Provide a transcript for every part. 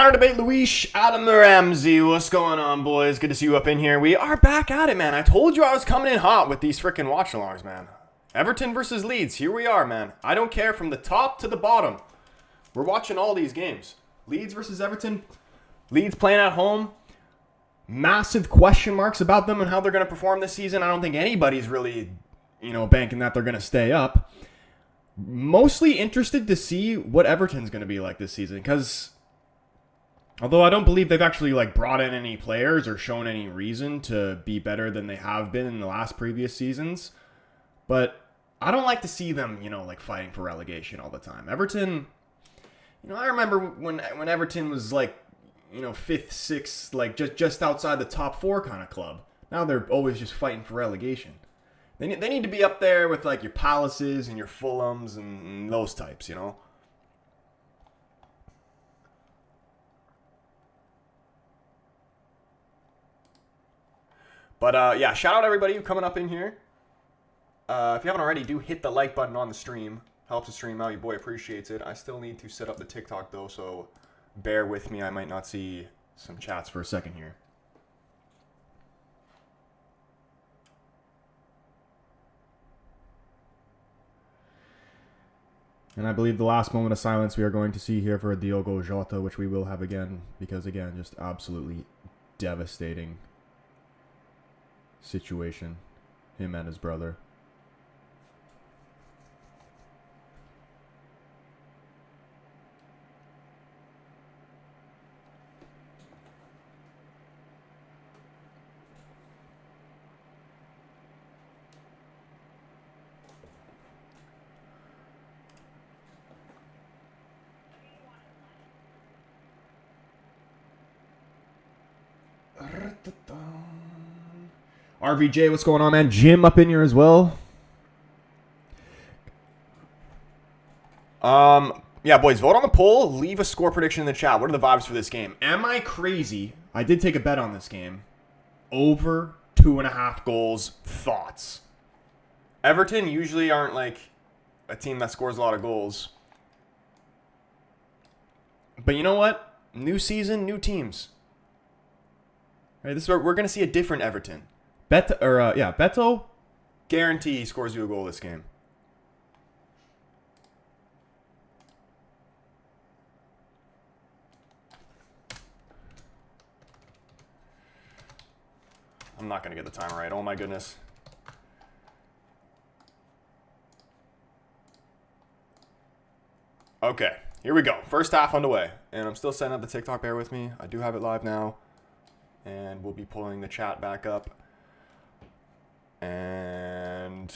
Counter debate, Luis, Adam Ramsey. What's going on, boys? Good to see you up in here. We are back at it, man. I told you I was coming in hot with these freaking watch-alongs, man. Everton versus Leeds. Here we are, man. I don't care from the top to the bottom. We're watching all these games. Leeds versus Everton. Leeds playing at home. Massive question marks about them and how they're going to perform this season. I don't think anybody's really, banking that they're going to stay up. Mostly interested to see what Everton's going to be like this season, because although I don't believe they've actually brought in any players or shown any reason to be better than they have been in the last previous seasons, but I don't like to see them, fighting for relegation all the time. Everton, I remember when Everton was fifth, sixth, just outside the top four kind of club. Now they're always just fighting for relegation. They need to be up there with your Palaces and your Fulhams and those types, But yeah, shout out everybody coming up in here. If you haven't already, do hit the like button on the stream. Helps the stream out. Your boy appreciates it. I still need to set up the TikTok though, so bear with me. I might not see some chats for a second here. And I believe the last moment of silence we are going to see here for Diogo Jota, which we will have again, because again, just absolutely devastating situation, him and his brother. RVJ, what's going on, man? Jim up in here as well. Yeah, boys, vote on the poll. Leave a score prediction in the chat. What are the vibes for this game? Am I crazy? I did take a bet on this game. Over 2.5 goals. Thoughts? Everton usually aren't a team that scores a lot of goals. But you know what? New season, new teams. Right, this is where we're going to see a different Everton. Beto, guarantee he scores you a goal this game. I'm not going to get the time right. Oh, my goodness. Okay, here we go. First half underway. And I'm still setting up the TikTok. Bear with me. I do have it live now. And we'll be pulling the chat back up. And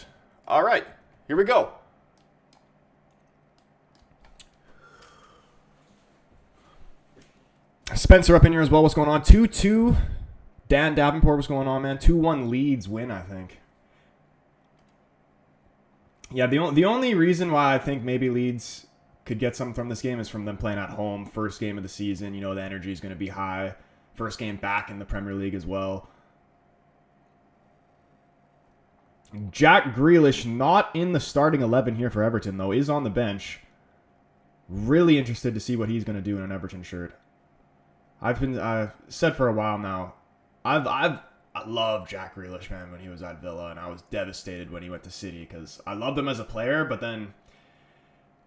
all right, here we go. Spencer up in here as well. What's going on? 2-2. Dan Davenport, what's going on, man? 2-1 Leeds win, I think. Yeah, the only reason why I think maybe Leeds could get something from this game is from them playing at home. First game of the season, the energy is going to be high. First game back in the Premier League as well. Jack Grealish, not in the starting 11 here for Everton, though, is on the bench. Really interested to see what he's going to do in an Everton shirt. I've said for a while now, I love Jack Grealish, man, when he was at Villa, and I was devastated when he went to City, because I loved him as a player, but then,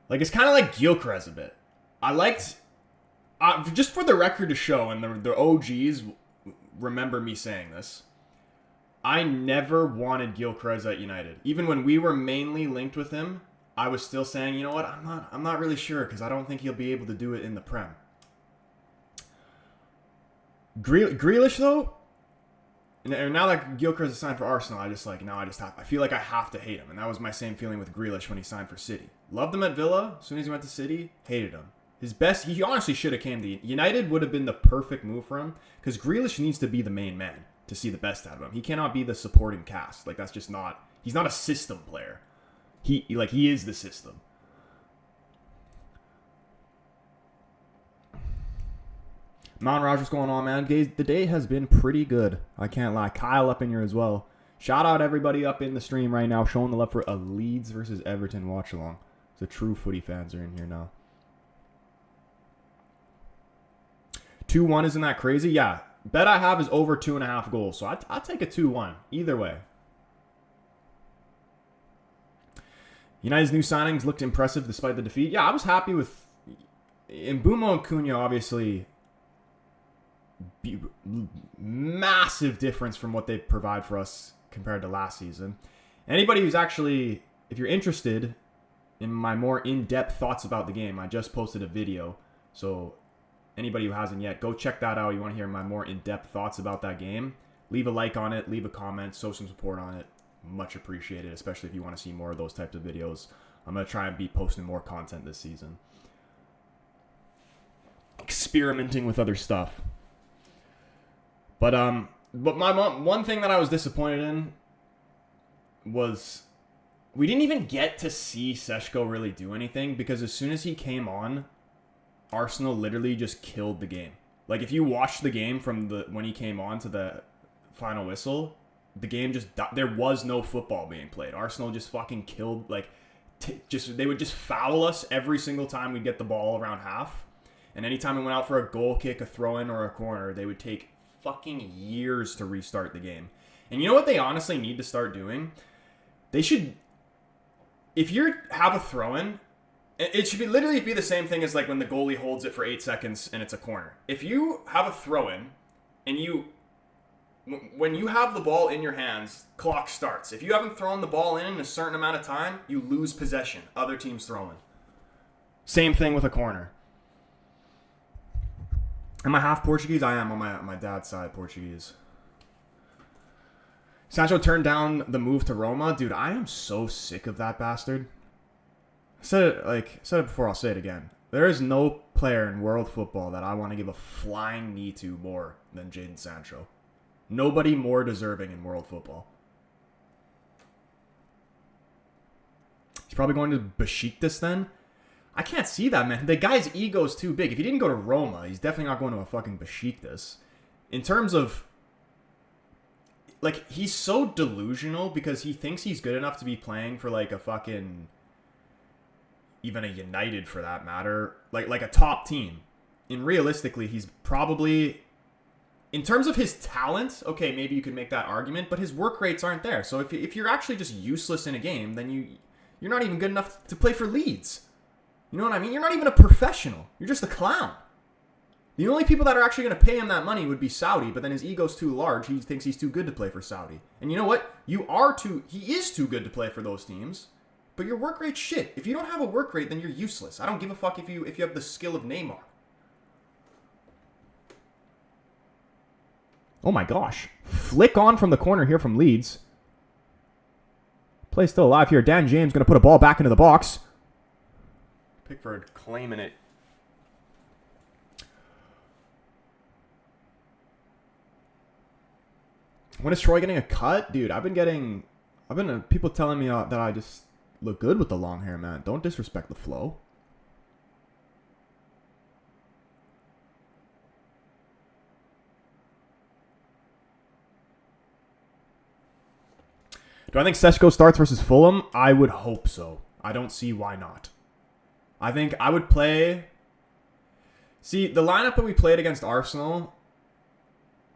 it's kind of like Gyökeres a bit. I liked, just for the record to show, and the OGs remember me saying this, I never wanted Gyökeres at United. Even when we were mainly linked with him, I was still saying, you know what, I'm not really sure, because I don't think he'll be able to do it in the Prem. Grealish, though, and now that Gyökeres is signed for Arsenal, I feel like I have to hate him. And that was my same feeling with Grealish when he signed for City. Loved him at Villa. As soon as he went to City, hated him. He honestly should have came to United. Would have been the perfect move for him, because Grealish needs to be the main man to see the best out of him. He cannot be the supporting cast. That's just not... He's not a system player. He is the system. Mount Rogers, what's going on, man? The day has been pretty good. I can't lie. Kyle up in here as well. Shout out everybody up in the stream right now, showing the love for a Leeds versus Everton watch along. The true footy fans are in here now. 2-1 isn't that crazy? Yeah. Bet I have is over 2.5 goals. So I'll take a 2-1. Either way. United's new signings looked impressive despite the defeat. Yeah, I was happy with... Mbeumo and Cunha, obviously... massive difference from what they provide for us compared to last season. Anybody who's actually... If you're interested in my more in-depth thoughts about the game, I just posted a video. So... Anybody who hasn't yet, go check that out. You want to hear my more in-depth thoughts about that game? Leave a like on it. Leave a comment. Show some support on it. Much appreciated, especially if you want to see more of those types of videos. I'm going to try and be posting more content this season. Experimenting with other stuff. But my mom, one thing that I was disappointed in was we didn't even get to see Seshko really do anything, because as soon as he came on, Arsenal literally just killed the game. Like, if you watch the game from when he came on to the final whistle, the game just... There was no football being played. Arsenal just fucking killed... Like, they would just foul us every single time we'd get the ball around half. And anytime we went out for a goal kick, a throw-in, or a corner, they would take fucking years to restart the game. And you know what they honestly need to start doing? They should... If you have a throw-in... It should literally be the same thing as like when the goalie holds it for 8 seconds and it's a corner. If you have a throw-in and when you have the ball in your hands, clock starts. If you haven't thrown the ball in a certain amount of time, you lose possession. Other teams throwing. Same thing with a corner. Am I half Portuguese? I am on my dad's side Portuguese. Sancho turned down the move to Roma. Dude, I am so sick of that bastard. I said it before, I'll say it again. There is no player in world football that I want to give a flying knee to more than Jadon Sancho. Nobody more deserving in world football. He's probably going to Besiktas then? I can't see that, man. The guy's ego's too big. If he didn't go to Roma, he's definitely not going to a fucking Besiktas. In terms of... Like, he's so delusional because he thinks he's good enough to be playing for, like, a fucking... Even a United, for that matter. Like a top team. And realistically, he's probably... In terms of his talent, okay, maybe you could make that argument, but his work rates aren't there. So if you're actually just useless in a game, then you're not even good enough to play for Leeds. You know what I mean? You're not even a professional. You're just a clown. The only people that are actually going to pay him that money would be Saudi, but then his ego's too large. He thinks he's too good to play for Saudi. And you know what? He is too good to play for those teams. But your work rate's shit. If you don't have a work rate, then you're useless. I don't give a fuck if you have the skill of Neymar. Oh my gosh. Flick on from the corner here from Leeds. Play still alive here. Dan James going to put a ball back into the box. Pickford claiming it. When is Troy getting a cut? Dude, I've been people telling me that I just look good with the long hair, man. Don't disrespect the flow. Do I think Seshko starts versus Fulham? I would hope so. I don't see why not. I think I would play... See, the lineup that we played against Arsenal...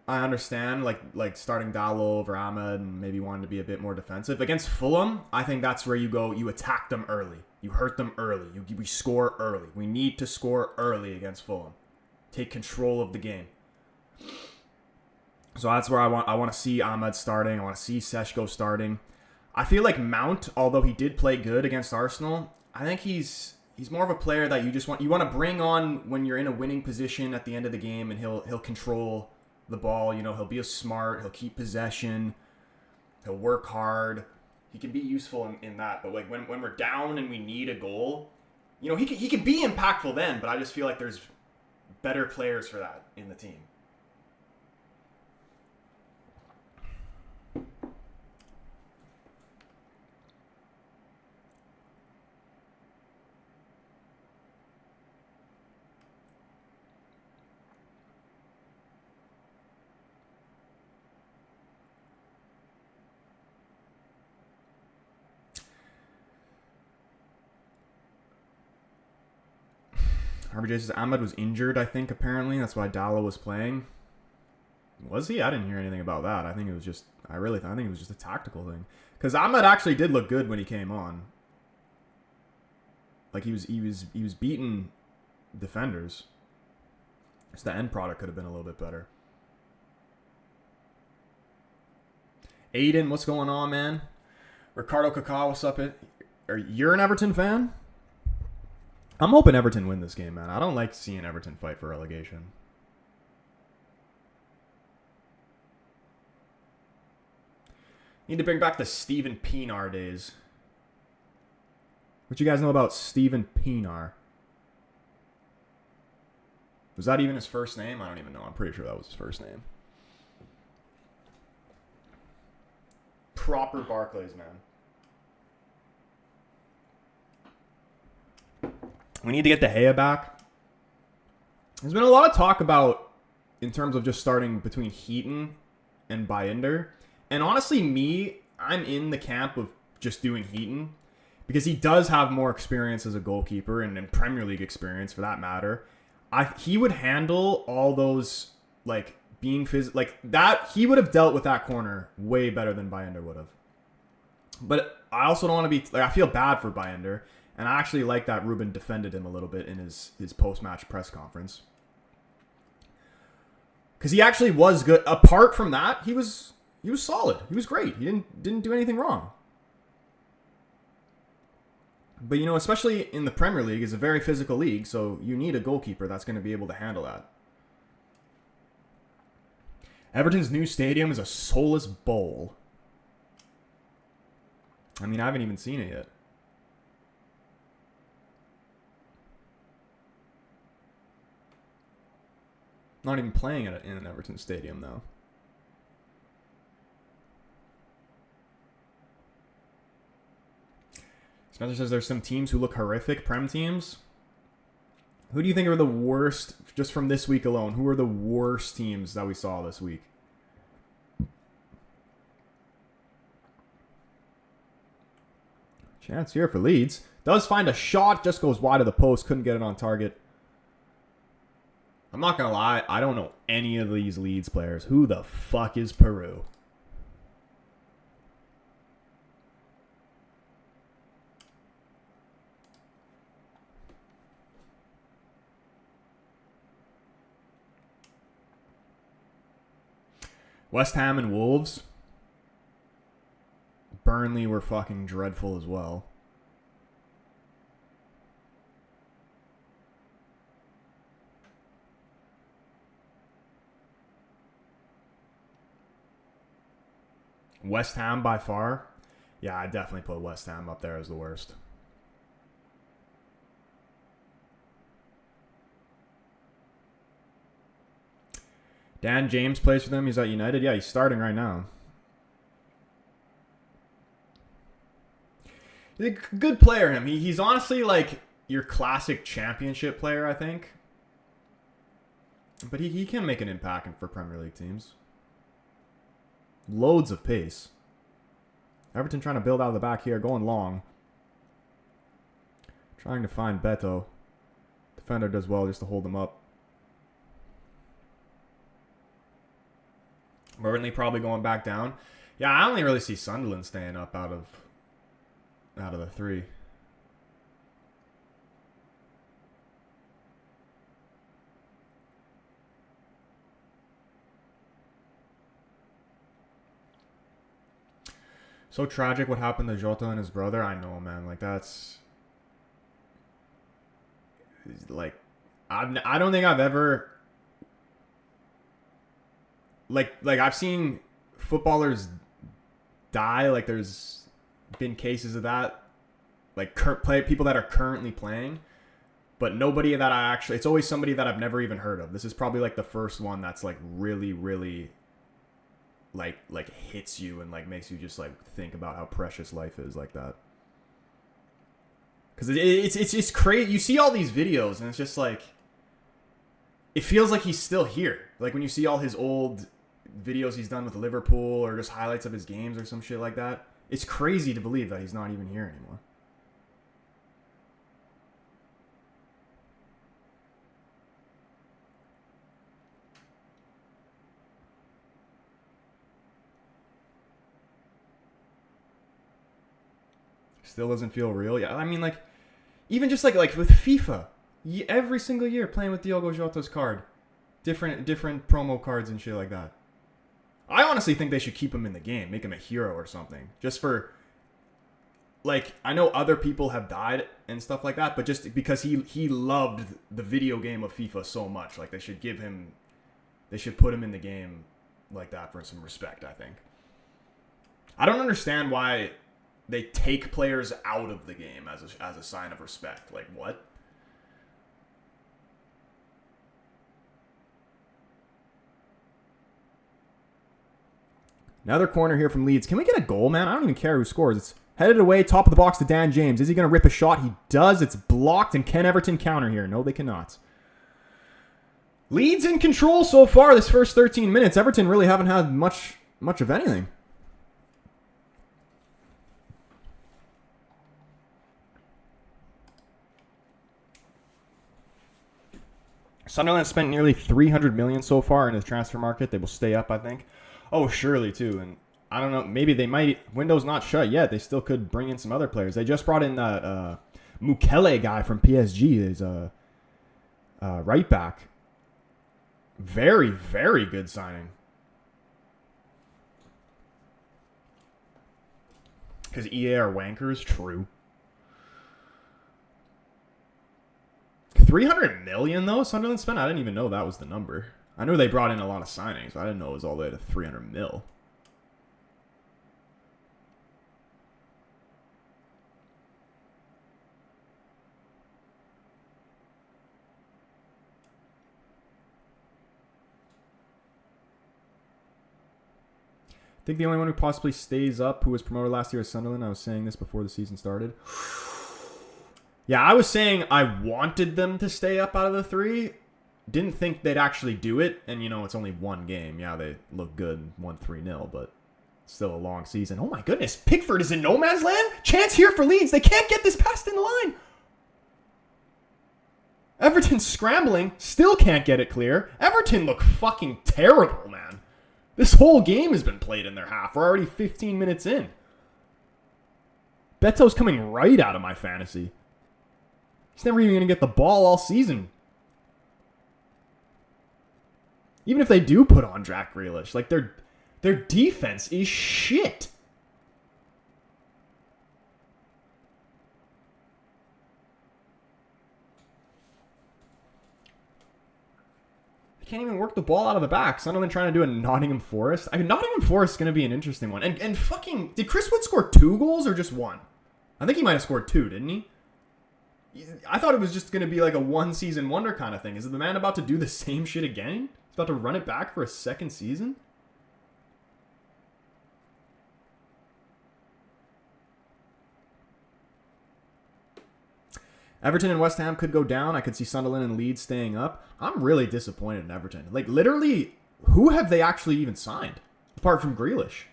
I understand, like starting Dallo over Ahmed and maybe wanting to be a bit more defensive. Against Fulham, I think that's where you attack them early. You hurt them early. We score early. We need to score early against Fulham. Take control of the game. So that's where I want to see Ahmed starting. I want to see Seshko starting. I feel like Mount, although he did play good against Arsenal, I think he's more of a player that you want to bring on when you're in a winning position at the end of the game, and he'll control the ball. You know, he'll be smart, he'll keep possession, he'll work hard. He can be useful in that. But like when we're down and we need a goal, you know, he can be impactful then, but I just feel like there's better players for that in the team. RBJ says Ahmed was injured, I think, apparently. That's why Dalla was playing. Was he? I didn't hear anything about that. I think it was just, I think it was just a tactical thing. Because Ahmed actually did look good when he came on. Like, he was beating defenders. So the end product could have been a little bit better. Aiden, what's going on, man? Ricardo Kaká, what's up? You're an Everton fan? I'm hoping Everton win this game, man. I don't like seeing Everton fight for relegation. Need to bring back the Steven Pienaar days. What you guys know about Steven Pienaar? Was that even his first name? I don't even know. I'm pretty sure that was his first name. Proper Barclays, man. We need to get De Gea back. There's been a lot of talk about, in terms of just starting between Heaton and Bayender. And honestly, I'm in the camp of just doing Heaton. Because he does have more experience as a goalkeeper and Premier League experience, for that matter. He would handle all those, like, being like that. He would have dealt with that corner way better than Bayender would have. But I also don't want to be, like, I feel bad for Bayender. And I actually like that Ruben defended him a little bit in his post-match press conference. Because he actually was good. Apart from that, he was solid. He was great. He didn't do anything wrong. But, you know, especially in the Premier League, it's a very physical league, so you need a goalkeeper that's going to be able to handle that. Everton's new stadium is a soulless bowl. I mean, I haven't even seen it yet. Not even playing in an Everton stadium, though. Spencer says there's some teams who look horrific, Prem teams. Who do you think are the worst, just from this week alone? Who are the worst teams that we saw this week? Chance here for Leeds. Does find a shot, just goes wide of the post. Couldn't get it on target. I'm not going to lie. I don't know any of these Leeds players. Who the fuck is Peru? West Ham and Wolves. Burnley were fucking dreadful as well. West Ham by far. Yeah, I definitely put West Ham up there as the worst. Dan James plays for them. He's at United. Yeah, he's starting right now. He's a good player, him. He's honestly like your classic championship player, I think. But he can make an impact for Premier League teams. Loads of pace. Everton trying to build out of the back here, going long. Trying to find Beto. Defender does well just to hold him up. Burnley probably going back down. Yeah, I only really see Sunderland staying up out of the three. So tragic what happened to Jota and his brother. I know, man. Like, that's... Like, I don't think I've ever... Like I've seen footballers die. Like, there's been cases of that. Like, people that are currently playing. But nobody that I actually... It's always somebody that I've never even heard of. This is probably, like, the first one that's, like, really, really... Like hits you and like makes you just like think about how precious life is like that. Because it's just crazy. You see all these videos and it's just like, it feels like he's still here. Like when you see all his old videos he's done with Liverpool or just highlights of his games or some shit like that. It's crazy to believe that he's not even here anymore. Still doesn't feel real. Yeah, I mean, like, even just like with FIFA, every single year playing with Diogo Jota's card, different promo cards and shit like that. I honestly think they should keep him in the game, make him a hero or something, just for. Like, I know other people have died and stuff like that, but just because he loved the video game of FIFA so much, like, they should put him in the game like that for some respect, I think. I don't understand why they take players out of the game as a sign of respect. Like, what? Another corner here from Leeds. Can we get a goal, man? I don't even care who scores. It's headed away, top of the box to Dan James. Is he going to rip a shot? He does. It's blocked, and can Everton counter here? No, they cannot. Leeds in control so far this first 13 minutes. Everton really haven't had much of anything. Sunderland spent nearly 300 million so far in the transfer market. They will stay up, I think. Oh, surely, too. And I don't know. Maybe they might. Window's not shut yet. They still could bring in some other players. They just brought in that Mukele guy from PSG. Is a right back. Very, very good signing. Because EA are wankers. True. 300 million, though, Sunderland spent? I didn't even know that was the number. I know they brought in a lot of signings, but I didn't know it was all the way to 300 mil. I think the only one who possibly stays up, who was promoted last year, is Sunderland. I was saying this before the season started. Yeah, I was saying I wanted them to stay up out of the three. Didn't think they'd actually do it. And, you know, it's only one game. Yeah, they look good, won 3-0, but still a long season. Oh, my goodness. Pickford is in no man's land? Chance here for Leeds. They can't get this past in the line. Everton scrambling. Still can't get it clear. Everton look fucking terrible, man. This whole game has been played in their half. We're already 15 minutes in. Beto's coming right out of my fantasy. He's never even going to get the ball all season. Even if they do put on Jack Grealish, like their defense is shit. They can't even work the ball out of the back. Sunderland trying to do a Nottingham Forest. I mean, Nottingham Forest is going to be an interesting one. And fucking, did Chris Wood score 2 goals or just 1? I think he might have scored 2, didn't he? I thought it was just going to be like a one-season wonder kind of thing. Is the man about to do the same shit again? He's about to run it back for a second season? Everton and West Ham could go down. I could see Sunderland and Leeds staying up. I'm really disappointed in Everton. Like, literally, who have they actually even signed? Apart from Grealish.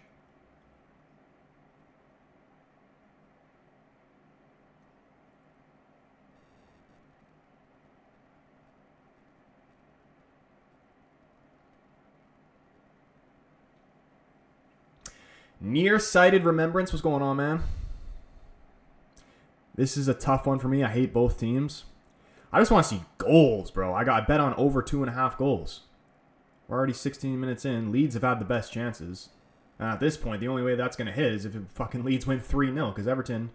Nearsighted remembrance. What's going on, man? This is a tough one for me. I hate both teams. I just want to see goals, bro. I bet on over 2.5 goals. We're already 16 minutes in. Leeds have had the best chances. And at this point, the only way that's going to hit is if fucking Leeds win 3-0. Because Everton...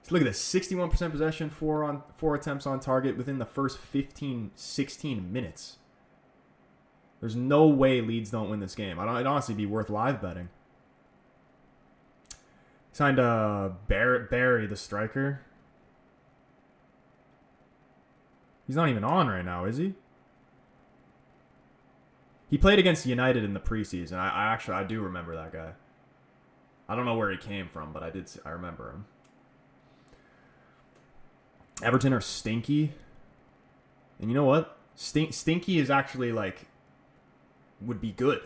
Just look at this. 61% possession, 4 attempts on target within the first 16 minutes. There's no way Leeds don't win this game. It'd honestly be worth live betting. Signed Barry, the striker. He's not even on right now, is he? He played against United in the preseason. I do remember that guy. I don't know where he came from, but I remember him. Everton are stinky. And you know what? Stinky is actually like would be good.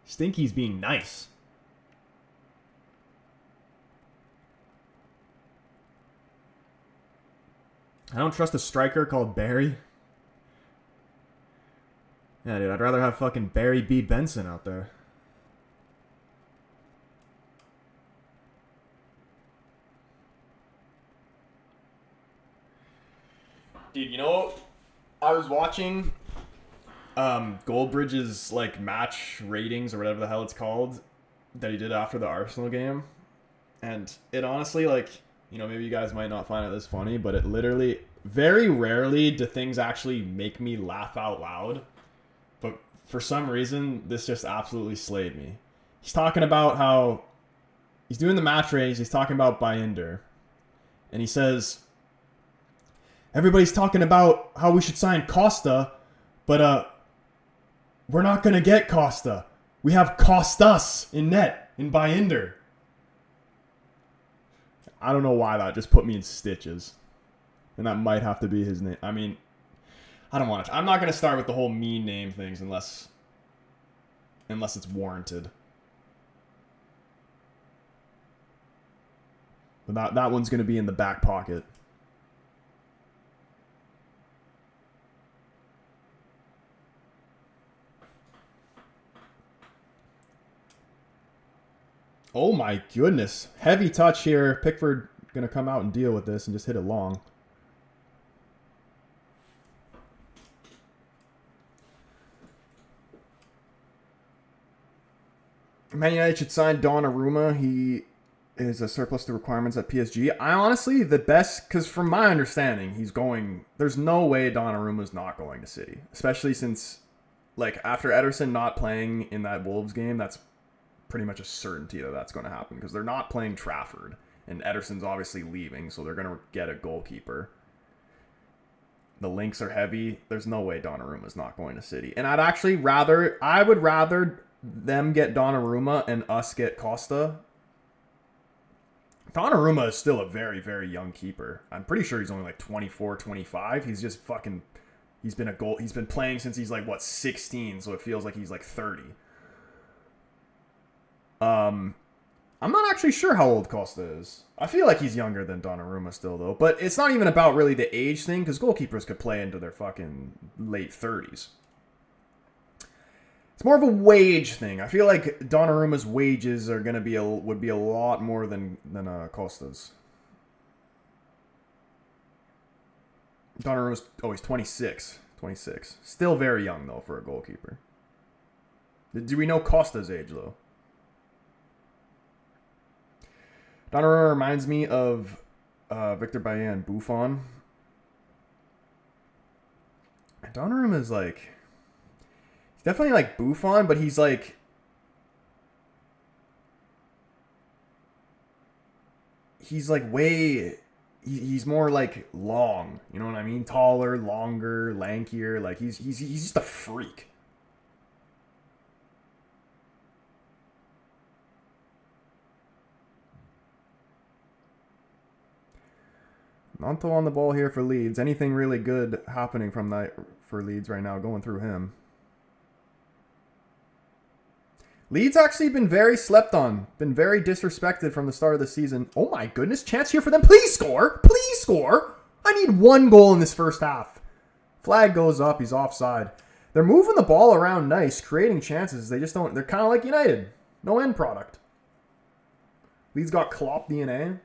Stinky's being nice. I don't trust a striker called Barry. Yeah, dude, I'd rather have fucking Barry B. Benson out there. Dude, you know, I was watching Goldbridge's like match ratings or whatever the hell it's called that he did after the Arsenal game, and it honestly, like, you know, maybe you guys might not find it this funny, but it literally very rarely do things actually make me laugh out loud. But for some reason, this just absolutely slayed me. He's talking about how he's doing the match ratings. He's talking about Binder, and he says everybody's talking about how we should sign Costa, but we're not gonna get Costa. We have Costas in net in Binder. I don't know why that just put me in stitches, and that might have to be his name. I mean, I don't want to. I'm not gonna start with the whole mean name things unless it's warranted. But that one's gonna be in the back pocket. Oh my goodness. Heavy touch here. Pickford going to come out and deal with this and just hit it long. Man United should sign Donnarumma. He is a surplus to requirements at PSG. I honestly, the best, because from my understanding, he's going, there's no way Donnarumma's not going to City. Especially since, like, after Ederson not playing in that Wolves game, that's pretty much a certainty that that's going to happen because they're not playing Trafford and Ederson's obviously leaving, so they're going to get a goalkeeper. The links are heavy. There's no way Donnarumma's not going to City. And I would rather them get Donnarumma and us get Costa. Donnarumma is still a very, very young keeper. I'm pretty sure he's only like 24, 25. He's just fucking, he's been playing since he's like, what, 16, so it feels like he's like 30. I'm not actually sure how old Costa is. I feel like he's younger than Donnarumma still, though. But it's not even about really the age thing, because goalkeepers could play into their fucking late 30s. It's more of a wage thing. I feel like Donnarumma's wages are gonna would be a lot more than Costa's. Donnarumma's he's 26. 26. Still very young though for a goalkeeper. Do we know Costa's age though? Donnarumma reminds me of Victor Bailly and Buffon. Donnarumma is like, he's definitely like Buffon, but he's like, he's more like long. You know what I mean? Taller, longer, lankier. Like he's just a freak. Nanto on the ball here for Leeds. Anything really good happening from that for Leeds right now, going through him. Leeds actually been very slept on. Been very disrespected from the start of the season. Oh my goodness, chance here for them. Please score. Please score. I need one goal in this first half. Flag goes up. He's offside. They're moving the ball around nice, creating chances. They just don't. They're kind of like United. No end product. Leeds got Klopp DNA.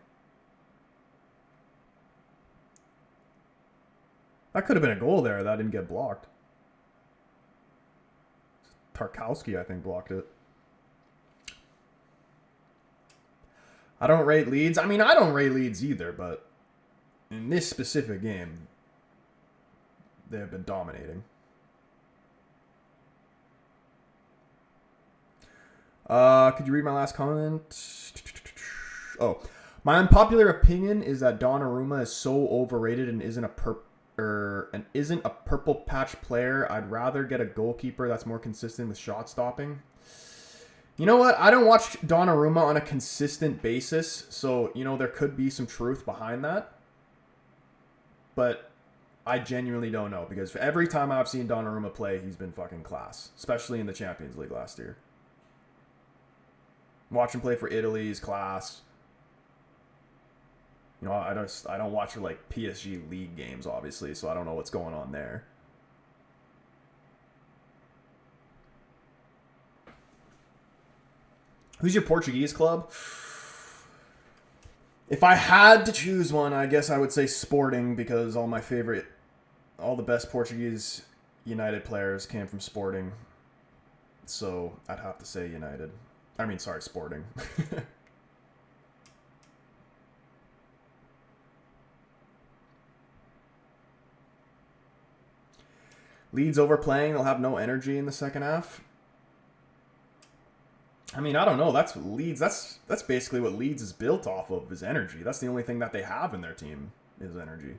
That could have been a goal there. That didn't get blocked. Tarkowski, I think, blocked it. I don't rate Leeds. I mean, I don't rate Leeds either, but in this specific game, they have been dominating. Could you read my last comment? Oh, my unpopular opinion is that Donnarumma is so overrated and isn't a purple patch player. I'd rather get a goalkeeper that's more consistent with shot stopping. You know what? I don't watch Donnarumma on a consistent basis, so, you know, there could be some truth behind that. But I genuinely don't know, because every time I've seen Donnarumma play, he's been fucking class, especially in the Champions League last year. Watch him play for Italy, he's class. You know, I don't watch like PSG league games, obviously, so I don't know what's going on there. Who's your Portuguese club? If I had to choose one, I guess I would say Sporting, because all the best Portuguese United players came from Sporting. So I'd have to say United. I mean, sorry, Sporting. Leeds overplaying, they'll have no energy in the second half. I mean, I don't know. That's Leeds. That's basically what Leeds is built off of, is energy. That's the only thing that they have in their team, is energy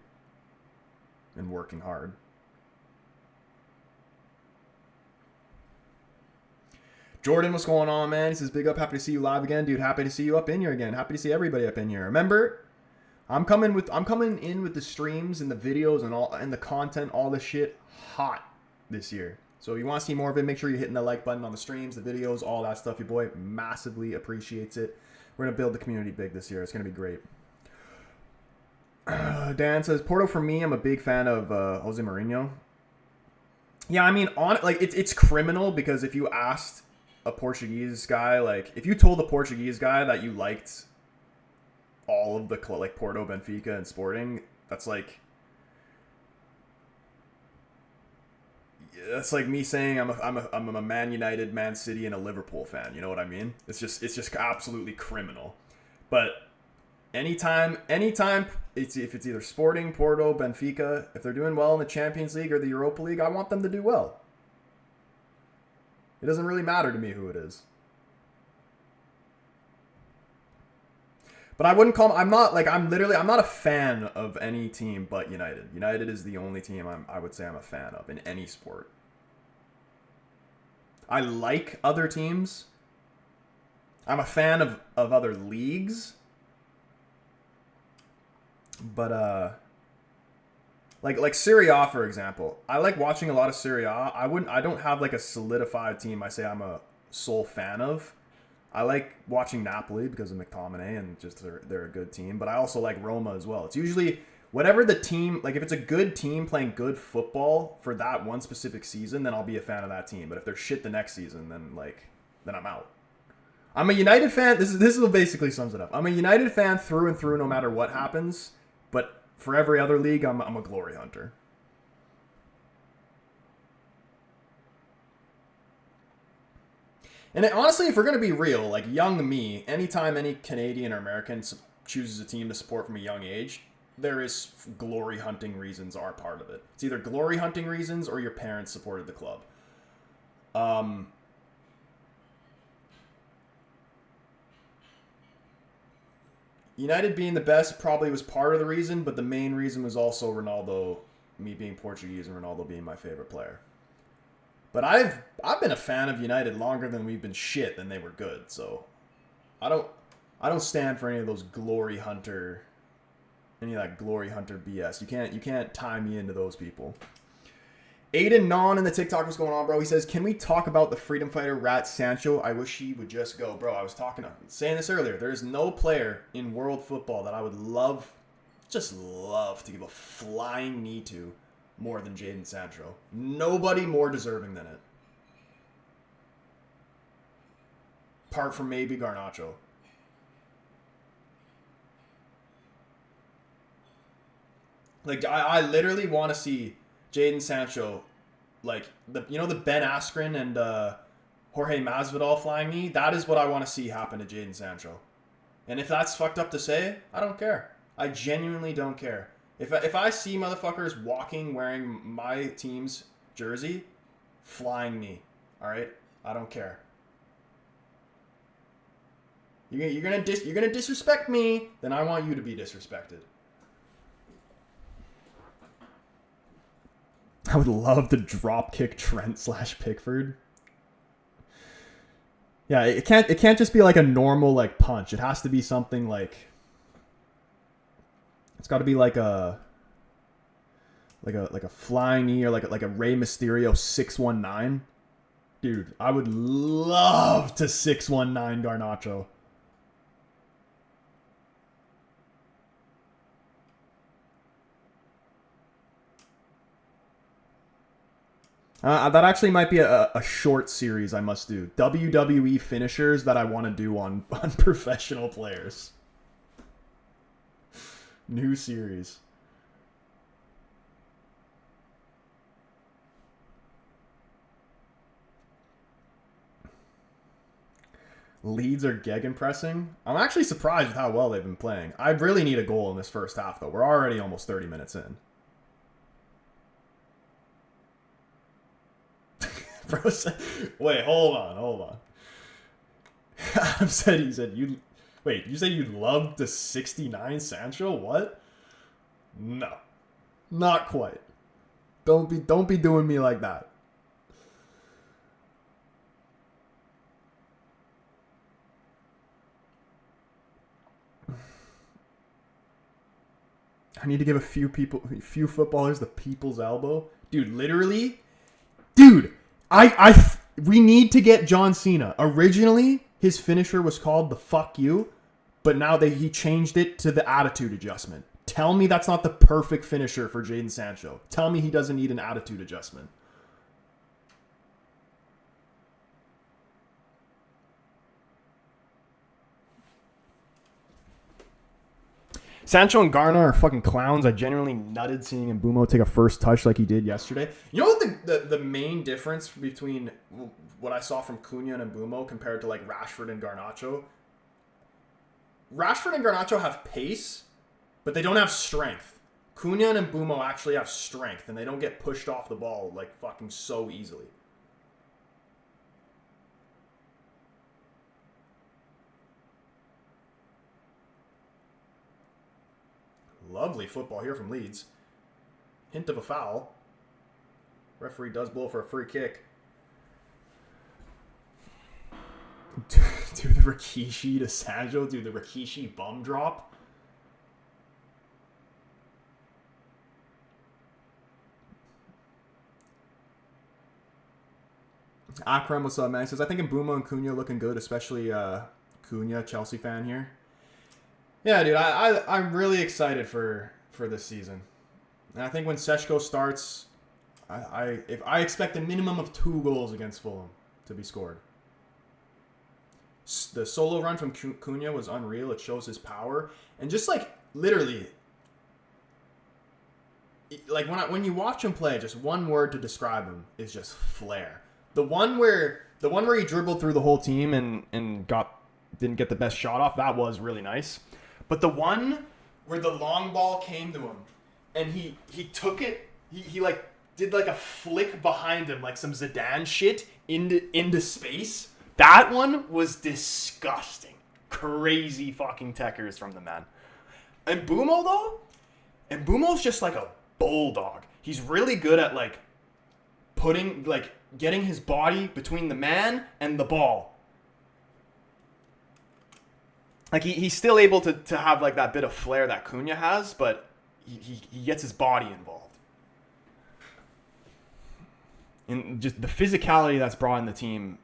and working hard. Jordan, what's going on, man? He says, big up, happy to see you live again, dude. Happy to see you up in here again. Happy to see everybody up in here. Remember, I'm coming in with the streams and the videos and the content, all this shit hot this year. So if you want to see more of it, make sure you're hitting the like button on the streams, the videos, all that stuff. Your boy massively appreciates it. We're going to build the community big this year. It's going to be great. Dan says, Porto for me, I'm a big fan of Jose Mourinho. Yeah, I mean, it's criminal, because if you asked a Portuguese guy, like, if you told a Portuguese guy that you liked all of the like Porto, Benfica, and Sporting, that's like me saying I'm a Man United, Man City, and a Liverpool fan. You know what I mean? It's just absolutely criminal. But anytime if it's either Sporting, Porto, Benfica, if they're doing well in the Champions League or the Europa League, I want them to do well. It doesn't really matter to me who it is. But I wouldn't call them, I'm not a fan of any team but United. United is the only team I would say I'm a fan of in any sport. I like other teams. I'm a fan of other leagues. But like Serie A, for example. I like watching a lot of Serie A. I don't have like a solidified team I say I'm a sole fan of. I like watching Napoli because of McTominay and just they're a good team. But I also like Roma as well. It's usually whatever the team, like if it's a good team playing good football for that one specific season, then I'll be a fan of that team. But if they're shit the next season, then I'm out. I'm a United fan. This is basically sums it up. I'm a United fan through and through, no matter what happens. But for every other league, I'm a glory hunter. And honestly, if we're going to be real, like young me, anytime any Canadian or American chooses a team to support from a young age, there is glory hunting reasons are part of it. It's either glory hunting reasons or your parents supported the club. United being the best probably was part of the reason, but the main reason was also Ronaldo, me being Portuguese and Ronaldo being my favorite player. But I've been a fan of United longer than we've been shit than they were good. So I don't stand for any of those glory hunter, any of that glory hunter BS. You can't tie me into those people. Aiden Non in the TikTok, what's going on, bro? He says, can we talk about the freedom fighter Rat Sancho? I wish he would just go. Bro, I was saying this earlier. There is no player in world football that I would just love to give a flying knee to more than Jadon Sancho. Nobody more deserving than it. Apart from maybe Garnacho. Like, I literally want to see Jadon Sancho, like, the Ben Askren and Jorge Masvidal flying knee? That is what I want to see happen to Jadon Sancho. And if that's fucked up to say, I don't care. I genuinely don't care. If I see motherfuckers walking wearing my team's jersey, flying knee, all right? I don't care. You're gonna disrespect me, then I want you to be disrespected. I would love to drop kick Trent / Pickford. Yeah, it can't just be like a normal like punch. It has to be something like, it's got to be like a flying knee or like a Rey Mysterio 619. Dude, I would love to 619 Garnacho. That actually might be a short series I must do. WWE finishers that I want to do on professional players. New series. Leeds are gegenpressing. I'm actually surprised with how well they've been playing. I really need a goal in this first half, though. We're already almost 30 minutes in. Bro said, wait, hold on. Adam said you said you loved the 69 Sancho? What? No. Not quite. Don't be doing me like that. I need to give a few footballers the people's elbow. Dude, literally. Dude, we need to get John Cena. Originally, his finisher was called the fuck you, but now he changed it to the attitude adjustment. Tell me that's not the perfect finisher for Jadon Sancho. Tell me he doesn't need an attitude adjustment. Sancho and Garner are fucking clowns. I genuinely nutted seeing Mbumo take a first touch like he did yesterday. You know what the main difference between what I saw from Cunha and Mbumo compared to like Rashford and Garnacho? Rashford and Garnacho have pace, but they don't have strength. Cunha and Mbumo actually have strength, and they don't get pushed off the ball like fucking so easily. Lovely football here from Leeds. Hint of a foul. Referee does blow for a free kick. Do the Rikishi to Sancho. Do the Rikishi bum drop. Akram, what's up, man? He says, I think Mbumo and Cunha looking good, especially Cunha, Chelsea fan here. Yeah, dude, I'm really excited for this season. And I think when Sechko starts, I expect a minimum of 2 goals against Fulham to be scored. The solo run from Cunha was unreal. It shows his power. And just like, literally, like when you watch him play, just one word to describe him is just flair. The one where he dribbled through the whole team and didn't get the best shot off, that was really nice. But the one where the long ball came to him and he took it, he like did like a flick behind him, like some Zidane shit into space. That one was disgusting. Crazy fucking techers from the man. And Mbumo though? And Mbumo's just like a bulldog. He's really good at like getting his body between the man and the ball. Like, he's still able to have, like, that bit of flair that Cunha has, but he gets his body involved. And just the physicality that's brought in the team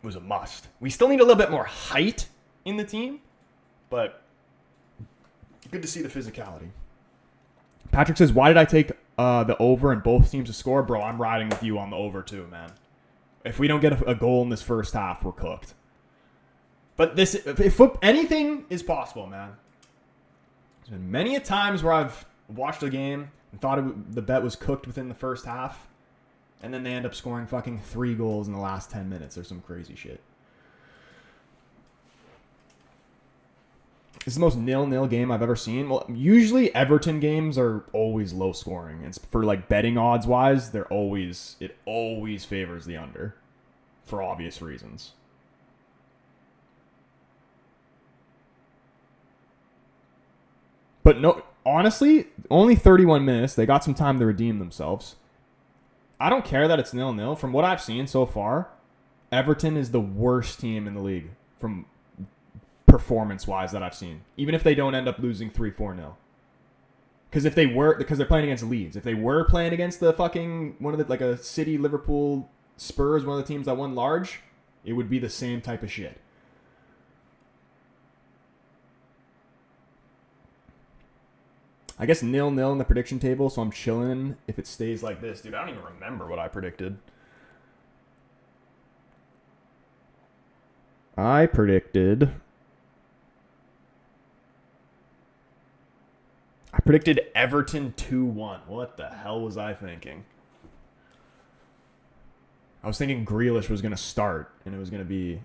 was a must. We still need a little bit more height in the team, but good to see the physicality. Patrick says, why did I take the over and both teams to score? Bro, I'm riding with you on the over too, man. If we don't get a goal in this first half, we're cooked. But if anything is possible, man. There's been many a times where I've watched a game and thought the bet was cooked within the first half, and then they end up scoring fucking 3 goals in the last 10 minutes or some crazy shit. This is the most 0-0 game I've ever seen. Well, usually Everton games are always low scoring. And for like betting odds wise, it always favors the under for obvious reasons. But no, honestly, only 31 minutes. They got some time to redeem themselves. I don't care that it's 0-0. From what I've seen so far, Everton is the worst team in the league from performance-wise that I've seen. Even if they don't end up losing 3-4-0. Because they're playing against Leeds. If they were playing against the fucking like a City, Liverpool, Spurs, one of the teams that won large, it would be the same type of shit. I guess 0-0 in the prediction table, so I'm chilling if it stays like this. Dude, I don't even remember what I predicted. I predicted Everton 2-1. What the hell was I thinking? I was thinking Grealish was going to start, and it was going to be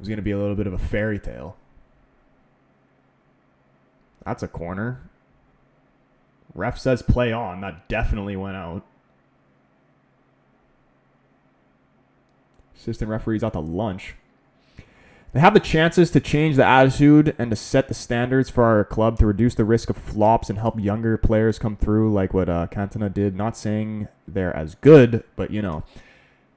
a little bit of a fairy tale. That's a corner. Ref says play on. That definitely went out. Assistant referee's out to lunch. They have the chances to change the attitude and to set the standards for our club to reduce the risk of flops and help younger players come through like what Cantona did. Not saying they're as good, but you know.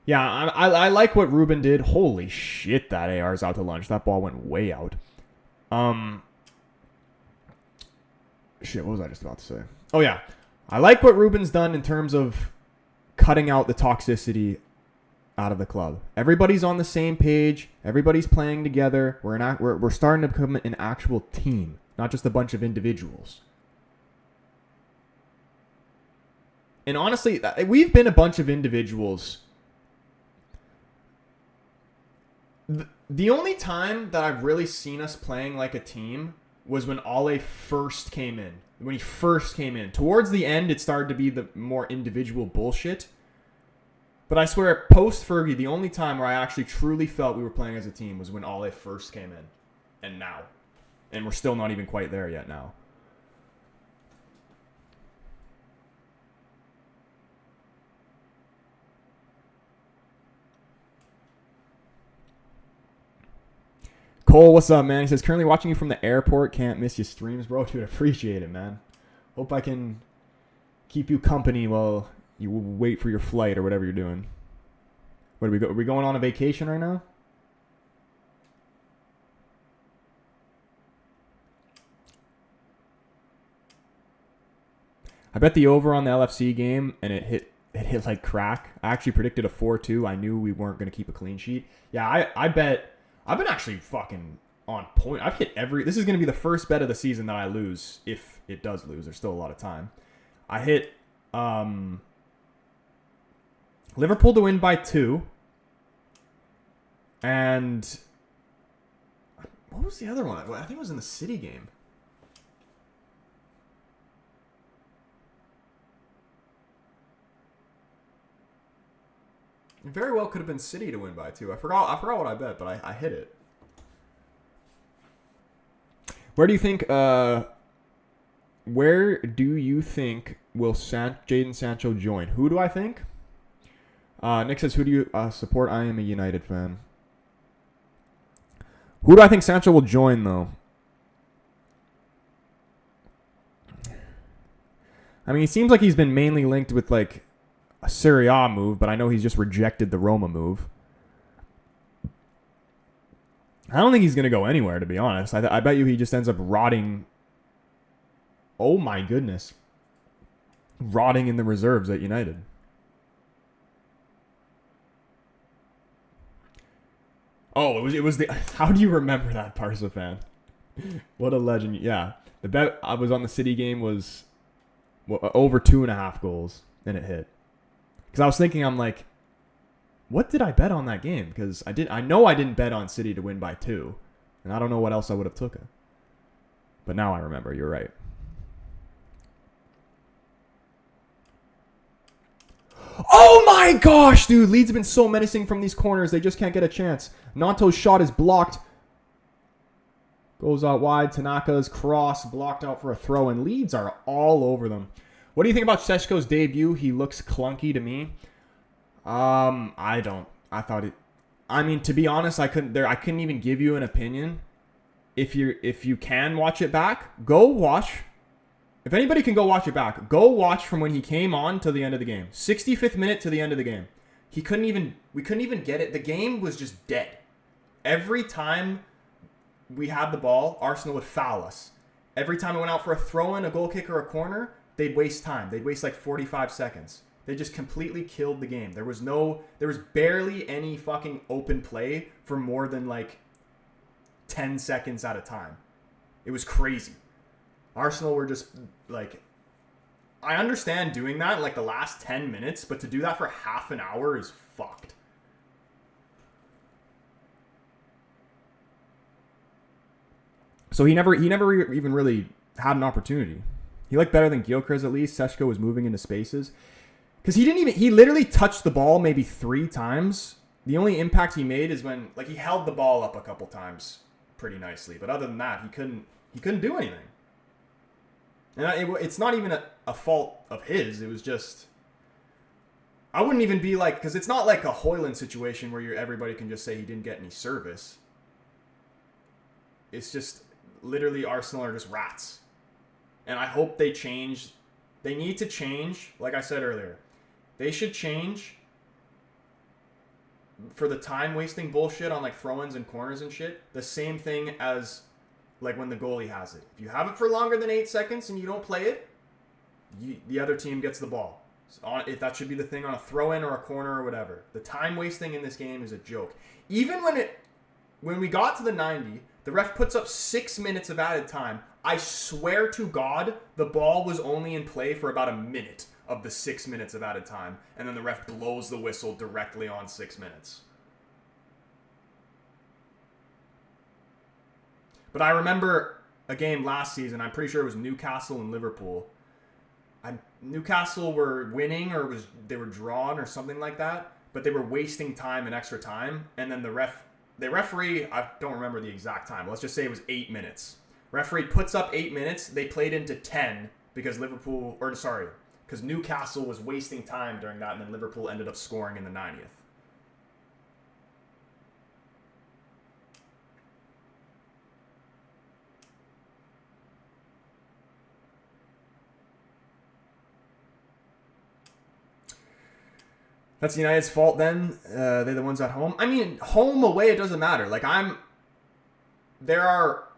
Yeah, I like what Ruben did. Holy shit, that AR's out to lunch. That ball went way out. Shit, what was I just about to say? Oh, yeah. I like what Ruben's done in terms of cutting out the toxicity out of the club. Everybody's on the same page. Everybody's playing together. We're starting to become an actual team, not just a bunch of individuals. And honestly, we've been a bunch of individuals. The only time that I've really seen us playing like a team was when Ole first came in. When he first came in. Towards the end, it started to be the more individual bullshit. But I swear, post-Fergie, the only time where I actually truly felt we were playing as a team was when Ole first came in. And now. And we're still not even quite there yet now. Cole, what's up, man? He says, currently watching you from the airport. Can't miss your streams, bro. Dude, appreciate it, man. Hope I can keep you company while you wait for your flight or whatever you're doing. Where do we go? Are we going on a vacation right now? I bet the over on the LFC game, and it hit like crack. I actually predicted a 4-2. I knew we weren't going to keep a clean sheet. Yeah, I bet... I've been actually fucking on point. I've hit every... This is going to be the first bet of the season that I lose, if it does lose. There's still a lot of time. I hit Liverpool to win by 2. And... What was the other one? I think it was in the City game. It very well could have been City to win by 2. I forgot what I bet, but I hit it. Where do you think will Jadon Sancho join? Who do I think? Nick says, who do you support? I am a United fan. Who do I think Sancho will join, though? I mean, he seems like he's been mainly linked with, like, a Serie A move, but I know he's just rejected the Roma move. I don't think he's going to go anywhere, to be honest. I bet you he just ends up rotting. Oh, my goodness. Rotting in the reserves at United. Oh, it was the... How do you remember that, Barca fan? What a legend. Yeah. The bet I was on the City game was over 2.5 goals, and it hit. Because I was thinking, I'm like, what did I bet on that game? Because I know I didn't bet on City to win by 2. And I don't know what else I would have took it. But now I remember, you're right. Oh my gosh, dude. Leeds have been so menacing from these corners. They just can't get a chance. Nanto's shot is blocked. Goes out wide. Tanaka's cross blocked out for a throw. And Leeds are all over them. What do you think about Šeško's debut? He looks clunky to me. I don't. I thought it... I mean, to be honest, I couldn't even give you an opinion. If you can watch it back, go watch. If anybody can go watch it back, go watch from when he came on to the end of the game. 65th minute to the end of the game. We couldn't even get it. The game was just dead. Every time we had the ball, Arsenal would foul us. Every time it went out for a throw-in, a goal kick, or a corner, they'd waste time. They'd waste like 45 seconds. They just completely killed the game. There was barely any fucking open play for more than like 10 seconds at a time. It was crazy. Arsenal were just like, I understand doing that in like the last 10 minutes, but to do that for half an hour is fucked. So he never even really had an opportunity. He looked better than Gyökeres at least. Seshko was moving into spaces. Because he literally touched the ball maybe 3 times. The only impact he made is when, like, he held the ball up a couple times pretty nicely. But other than that, he couldn't do anything. And it's not even a fault of his. It was just, I wouldn't even be like, because it's not like a Højlund situation where everybody can just say he didn't get any service. It's just, literally, Arsenal are just rats. And I hope they change. They need to change, like I said earlier. They should change for the time-wasting bullshit on, like, throw-ins and corners and shit. The same thing as, like, when the goalie has it. If you have it for longer than 8 seconds and you don't play it, the other team gets the ball. So if that should be the thing on a throw-in or a corner or whatever. The time-wasting in this game is a joke. Even when we got to the 90, the ref puts up 6 minutes of added time. I swear to God, the ball was only in play for about a minute of the 6 minutes of added time. And then the ref blows the whistle directly on 6 minutes. But I remember a game last season, I'm pretty sure it was Newcastle and Liverpool. Newcastle were winning or they were drawn or something like that. But they were wasting time and extra time. And then the referee, I don't remember the exact time. Let's just say it was 8 minutes. Referee puts up 8 minutes. They played into 10 because because Newcastle was wasting time during that, and then Liverpool ended up scoring in the 90th. That's United's fault then. They're the ones at home. I mean, home, away, it doesn't matter. Like, there are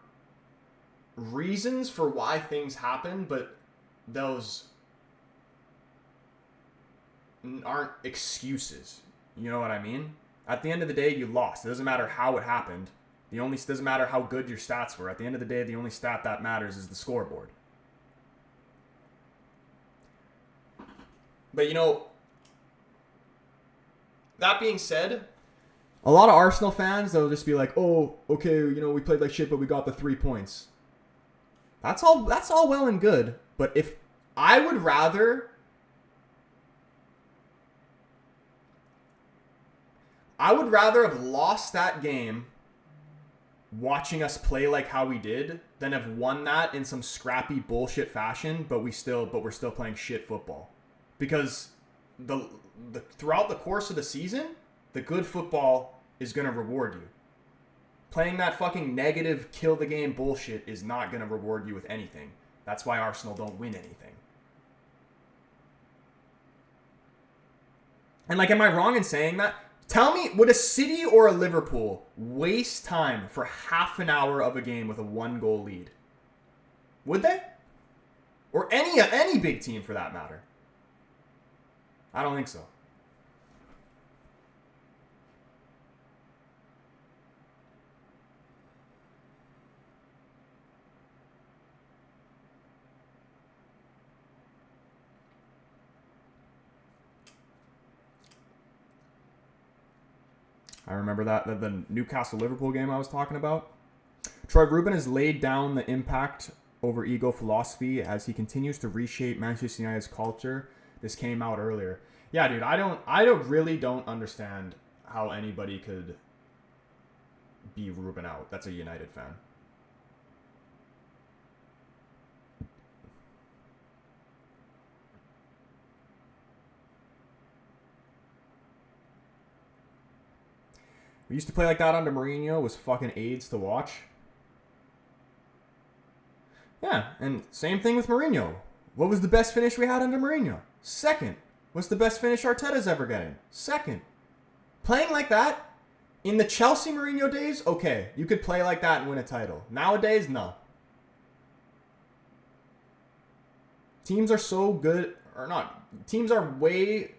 reasons for why things happen, but those aren't excuses. You know what I mean? At the end of the day, you lost. It doesn't matter how it happened. It doesn't matter how good your stats were. At the end of the day, the only stat that matters is the scoreboard. But, that being said, a lot of Arsenal fans, they'll just be like, oh, okay, we played like shit, but we got the 3 points. That's all well and good. But if I would rather have lost that game watching us play like how we did than have won that in some scrappy bullshit fashion, but we're still playing shit football. Because throughout the course of the season, the good football is going to reward you. Playing that fucking negative kill the game bullshit is not going to reward you with anything. That's why Arsenal don't win anything. And like, am I wrong in saying that? Tell me, would a City or a Liverpool waste time for half an hour of a game with a 1-goal lead? Would they? Or any big team for that matter? I don't think so. I remember the Newcastle-Liverpool game I was talking about. Troy Rubin has laid down the impact over ego philosophy as he continues to reshape Manchester United's culture. This came out earlier. Yeah, dude, I really don't understand how anybody could be Rubin out. That's a United fan. We used to play like that under Mourinho. It was fucking AIDS to watch. Yeah, and same thing with Mourinho. What was the best finish we had under Mourinho? Second. What's the best finish Arteta's ever getting? Second. Playing like that, in the Chelsea Mourinho days, okay, you could play like that and win a title. Nowadays, no. Teams are so good, or not, teams are way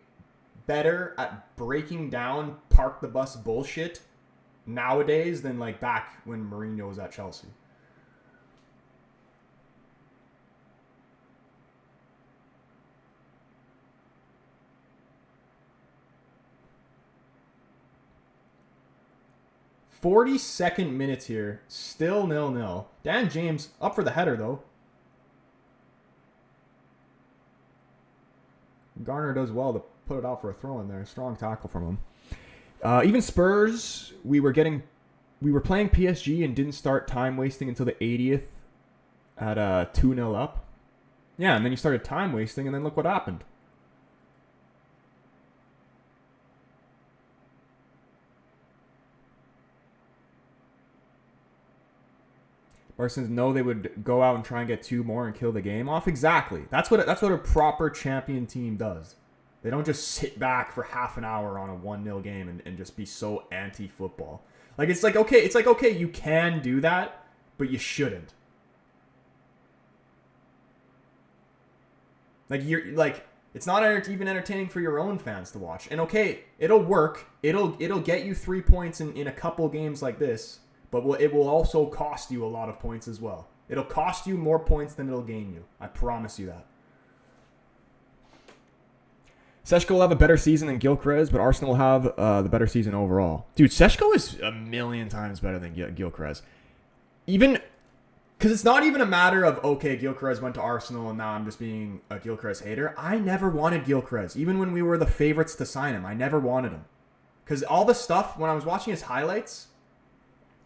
better at breaking down park the bus bullshit nowadays than like back when Mourinho was at Chelsea. 42nd minutes here. Still 0-0. Dan James up for the header, though. Garner does well to put it out for a throw in there. Strong tackle from him. Even Spurs, we were playing PSG and didn't start time wasting until the 80th at 2-0 up. Yeah, and then you started time wasting, and then look what happened. Parsons know they would go out and try and get 2 more and kill the game off. Exactly. That's what a proper champion team does. They don't just sit back for half an hour on a 1-0 game and just be so anti-football. It's like okay, you can do that, but you shouldn't. It's not even entertaining for your own fans to watch. And okay, it'll work. It'll get you 3 points in a couple games like this. But it will also cost you a lot of points as well. It'll cost you more points than it'll gain you. I promise you that. Seshko will have a better season than Gyökeres, but Arsenal will have the better season overall. Dude, Seshko is a million times better than Gyökeres. Even because it's not even a matter of, okay, Gyökeres went to Arsenal and now I'm just being a Gyökeres hater. I never wanted Gyökeres. Even when we were the favorites to sign him, I never wanted him. Because all the stuff, when I was watching his highlights...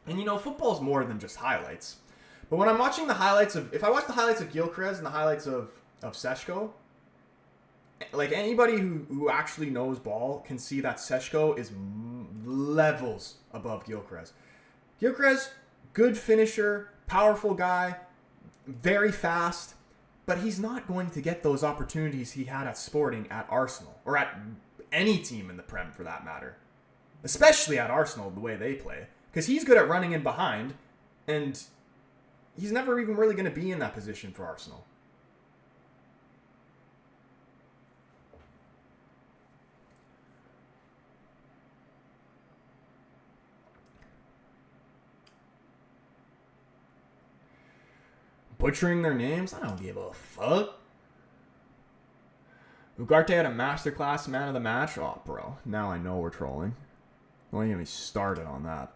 And, football is more than just highlights. But when I'm watching the highlights if I watch the highlights of Gyökeres and the highlights of Seshko, anybody who actually knows ball can see that Seshko is levels above Gyökeres. Gyökeres, good finisher, powerful guy, very fast, but he's not going to get those opportunities he had at Sporting at Arsenal, or at any team in the Prem for that matter. Especially at Arsenal, the way they play. Because he's good at running in behind, and he's never even really going to be in that position for Arsenal. Butchering their names? I don't give a fuck. Ugarte had a masterclass man of the match? Oh, bro. Now I know we're trolling. Don't even get me started on that.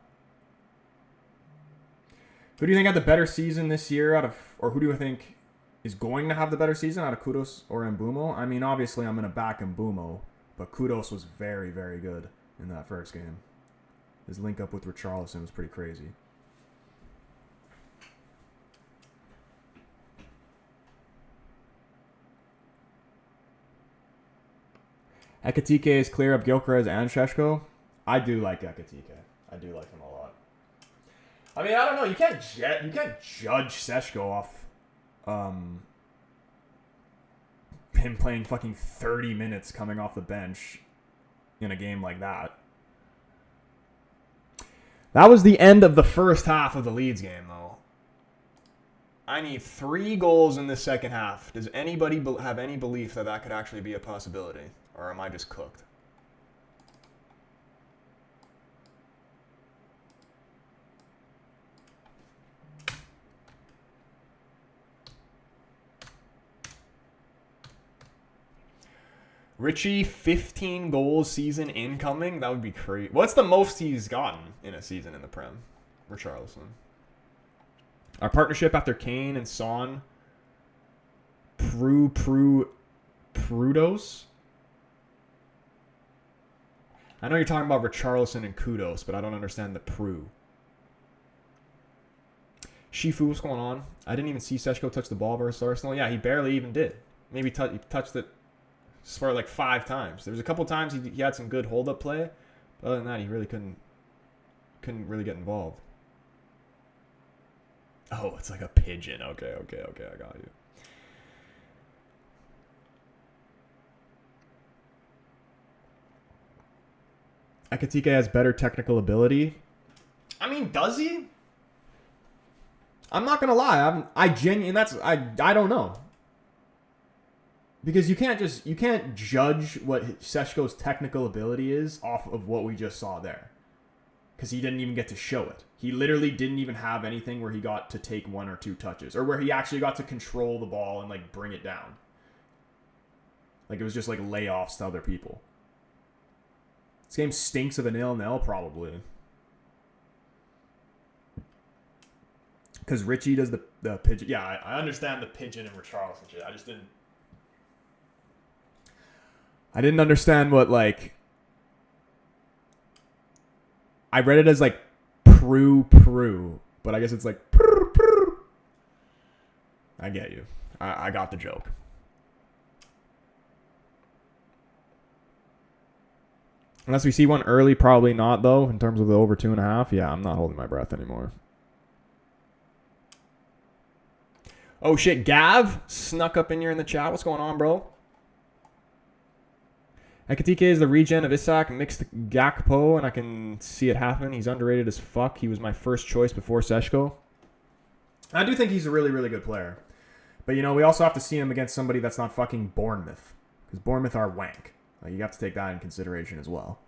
Who do you think had the better season this year or who do you think is going to have the better season out of Kudos or Mbumo? I mean, obviously I'm going to back Mbumo, but Kudos was very, very good in that first game. His link up with Richarlison was pretty crazy. Ekatike is clear of Gyökeres and Seshko. I do like Ekatike. I do like him a lot. I mean, I don't know. You can't judge Seshko off him playing fucking 30 minutes coming off the bench in a game like that. That was the end of the first half of the Leeds game, though. I need 3 goals in this second half. Does anybody have any belief that could actually be a possibility? Or am I just cooked? Richie, 15 goals season incoming? That would be crazy. What's the most he's gotten in a season in the Prem? Richarlison. Our partnership after Kane and Son. Prudos? I know you're talking about Richarlison and Kudos, but I don't understand the Pru. Shifu, what's going on? I didn't even see Seshko touch the ball versus Arsenal. Yeah, he barely even did. Maybe he touched it for like 5 times. There was a couple times he had some good hold-up play. But other than that, he really couldn't really get involved. Oh, it's like a pigeon. Okay, I got you. Ekatike has better technical ability. I mean, does he? I'm not gonna lie. I don't know. Because you can't judge what Seshko's technical ability is off of what we just saw there. Because he didn't even get to show it. He literally didn't even have anything where he got to take 1 or 2 touches. Or where he actually got to control the ball and like bring it down. Like it was just like layoffs to other people. This game stinks of a 0-0 probably. Because Richie does the pigeon. Yeah, I understand the pigeon and Richarlison shit. I didn't understand what, like... I read it as, like, Prue, but I guess it's like... Prue. I get you. I got the joke. Unless we see one early, probably not, though, in terms of the over 2.5. Yeah, I'm not holding my breath anymore. Oh, shit. Gav snuck up in here in the chat. What's going on, bro? Ekatike is the regen of Isak mixed Gakpo, and I can see it happen. He's underrated as fuck. He was my first choice before Seshko. I do think he's a really, really good player. But, you know, we also have to see him against somebody that's not fucking Bournemouth. Because Bournemouth are wank. Like, you have to take that in consideration as well.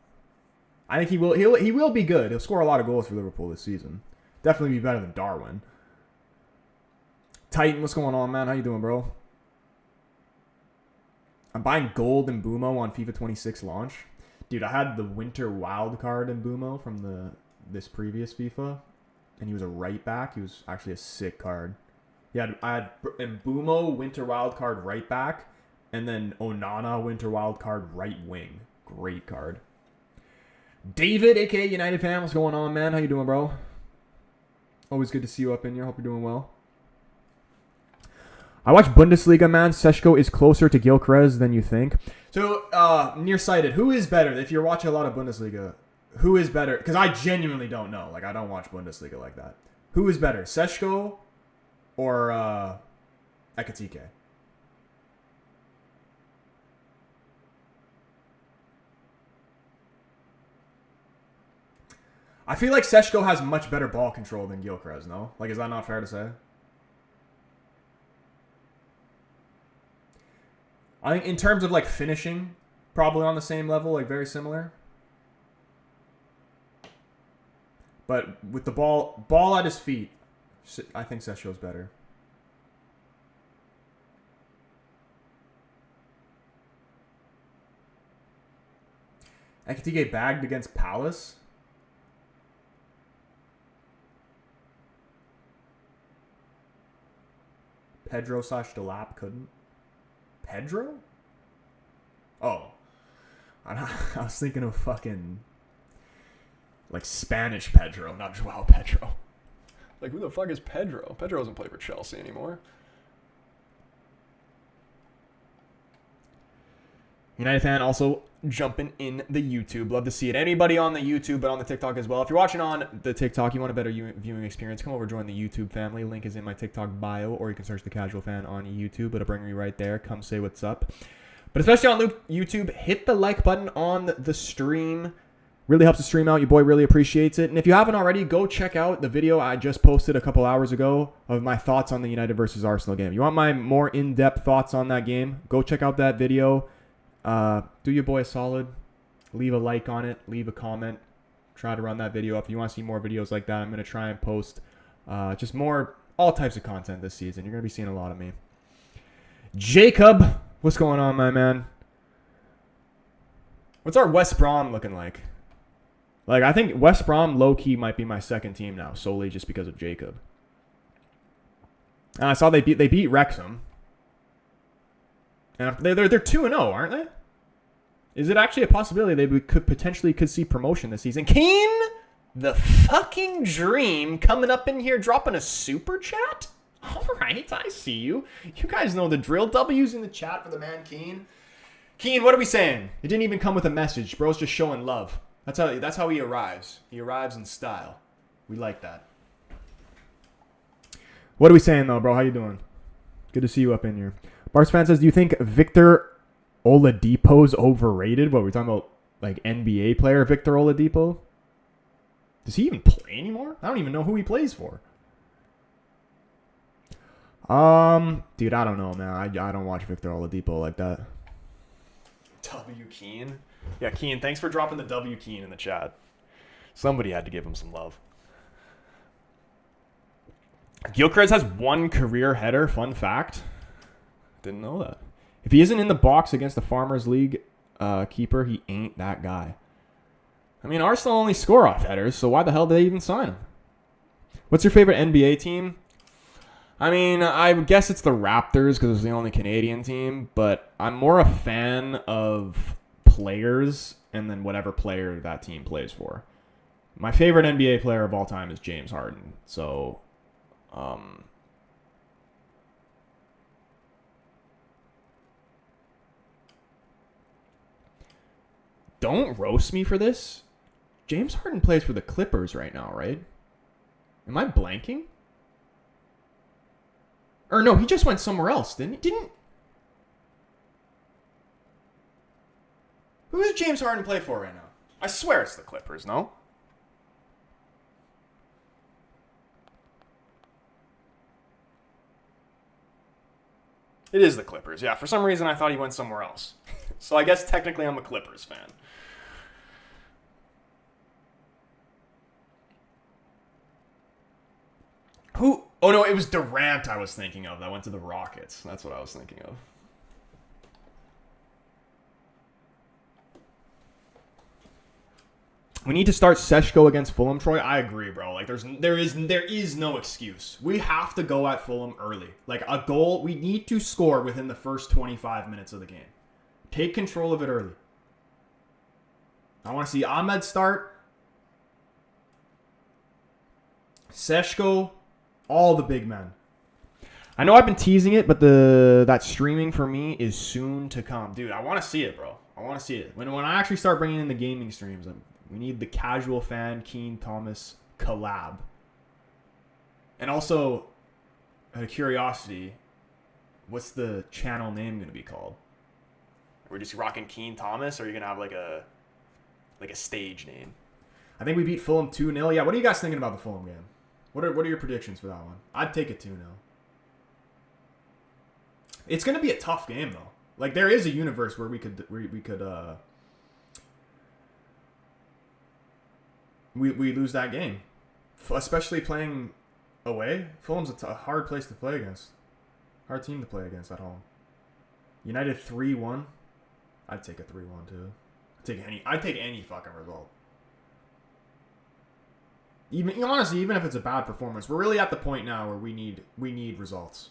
I think he will be good. He'll score a lot of goals for Liverpool this season. Definitely be better than Darwin. Titan, what's going on, man? How you doing, bro? I'm buying gold in Bumo on FIFA 26 launch. Dude, I had the winter wild card in Bumo from this previous FIFA. And he was a right back. He was actually a sick card. I had in Bumo winter wild card right back. And then Onana winter wild card right wing. Great card. David, aka United fan, what's going on, man? How you doing, bro? Always good to see you up in here. Hope you're doing well. I watch Bundesliga, man. Seshko is closer to Gyökeres than you think. So, nearsighted, who is better? If you're watching a lot of Bundesliga, who is better? Because I genuinely don't know. Like, I don't watch Bundesliga like that. Who is better, Seshko or Ekatike? I feel like Seshko has much better ball control than Gyökeres, no? Like, is that not fair to say? I think in terms of, like, finishing, probably on the same level, like, very similar. But with the ball at his feet, I think Seshko's better. Ekatike bagged against Palace. Pedro/Delap couldn't. Pedro? Oh. I was thinking of fucking... like Spanish Pedro, not Joao Pedro. Like, who the fuck is Pedro? Pedro doesn't play for Chelsea anymore. United fan also jumping in the YouTube. Love to see it. Anybody on the YouTube, but on the TikTok as well. If you're watching on the TikTok, you want a better viewing experience, come over, join the YouTube family. Link is in my TikTok bio, or you can search The Casual Fan on YouTube. It'll bring me right there. Come say what's up. But especially on YouTube, hit the like button on the stream. Really helps the stream out. Your boy really appreciates it. And if you haven't already, go check out the video I just posted a couple hours ago of my thoughts on the United versus Arsenal game. You want my more in-depth thoughts on that game? Go check out that video. Do your boy a solid. Leave a like on it. Leave a comment. Try to run that video up. If you want to see more videos like that, I'm going to try and post just more, all types of content this season. You're going to be seeing a lot of me. Jacob, what's going on, my man? What's our West Brom looking like? Like, I think West Brom low-key might be my second team now, solely just because of Jacob. And I saw they beat Wrexham. And they're 2-0, aren't they? Is it actually a possibility they could see promotion this season? Keen, the fucking dream, coming up in here dropping a super chat? All right, I see you. You guys know the drill. W's in the chat for the man Keen. Keen, what are we saying? It didn't even come with a message. Bro's just showing love. That's how he arrives. He arrives in style. We like that. What are we saying, though, bro? How you doing? Good to see you up in here. Bars fan says, do you think Victor Oladipo's overrated? What, we're talking about, like, NBA player Victor Oladipo? Does he even play anymore? I don't even know who he plays for. Dude, I don't know, man. I don't watch Victor Oladipo like that. W. Keen? Yeah, Keen, thanks for dropping the W. Keen in the chat. Somebody had to give him some love. Gyökeres has one career header. Fun fact. Didn't know that. If he isn't in the box against the Farmers League keeper, he ain't that guy. I mean, Arsenal only score off headers, so why the hell did they even sign him? What's your favorite NBA team? I mean, I guess it's the Raptors because it's the only Canadian team, but I'm more a fan of players and then whatever player that team plays for. My favorite NBA player of all time is James Harden. So, don't roast me for this. James Harden plays for the Clippers right now, right? Am I blanking? Or no, he just went somewhere else, didn't he? Who does James Harden play for right now? I swear it's the Clippers, no? It is the Clippers, yeah. For some reason, I thought he went somewhere else. So I guess technically I'm a Clippers fan. Who? Oh, no, it was Durant I was thinking of. That went to the Rockets. That's what I was thinking of. We need to start Seshko against Fulham, Troy. I agree, bro. Like, there is no excuse. We have to go at Fulham early. Like, a goal, we need to score within the first 25 minutes of the game. Take control of it early. I want to see Ahmed start. Seshko, all the big men. I know I've been teasing it, but that streaming for me is soon to come. Dude, I want to see it, bro. I want to see it. When I actually start bringing in the gaming streams, we need the casual fan Keane Thomas collab. And also, out of curiosity, what's the channel name going to be called? We're just rocking Keane Thomas, or are you going to have like a stage name? I think we beat Fulham 2-0. Yeah, what are you guys thinking about the Fulham game? What are your predictions for that one? I'd take it 2-0. It's going to be a tough game, though. Like, there is a universe where we could we lose that game, especially playing away. Fulham's a hard place to play against, hard team to play against at home. United 3-1. I'd take a 3-1 too. I'd take any fucking result. Honestly, even if it's a bad performance, we're really at the point now where we need results.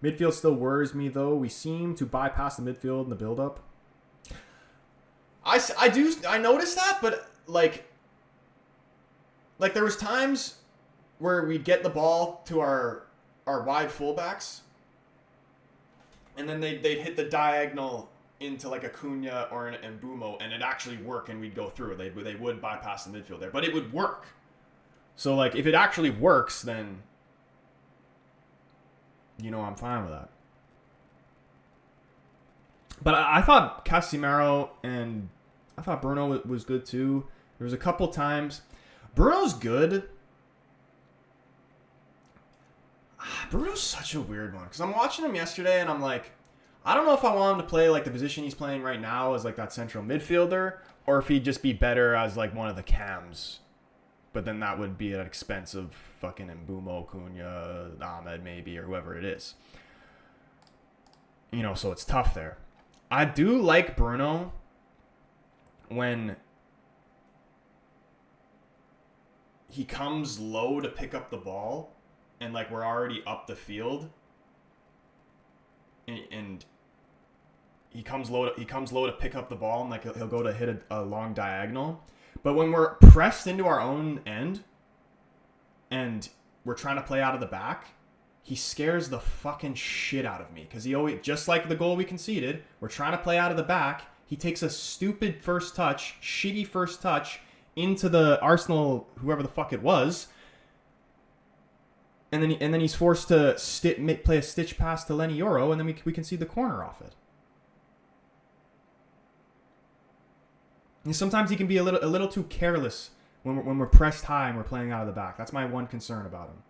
Midfield still worries me though. We seem to bypass the midfield in the build-up. I noticed that, but like there was times where we'd get the ball to our wide fullbacks, and then they'd hit the diagonal into like a Cunha or an Mbumo, and it'd actually work, and we'd go through. They would bypass the midfield there, but it would work. So like if it actually works, then I'm fine with that. But I thought Casemiro and I thought Bruno was good too. There was a couple times. Bruno's good. Bruno's such a weird one. Because I'm watching him yesterday and I'm like, I don't know if I want him to play like the position he's playing right now as like that central midfielder, or if he'd just be better as like one of the cams. But then that would be at expense of fucking Mbumo, Cunha, Ahmed maybe, or whoever it is. So it's tough there. I do like Bruno when he comes low to pick up the ball and like we're already up the field and he comes low to pick up the ball and like he'll go to hit a long diagonal. But when we're pressed into our own end and we're trying to play out of the back, he scares the fucking shit out of me. Because he always, just like the goal we conceded, we're trying to play out of the back. He takes a stupid shitty first touch into the Arsenal, whoever the fuck it was. And then he's forced to play a stitch pass to Lenny Yoro, and then we concede the corner off it. And sometimes he can be a little too careless when we're pressed high and we're playing out of the back. That's my one concern about him.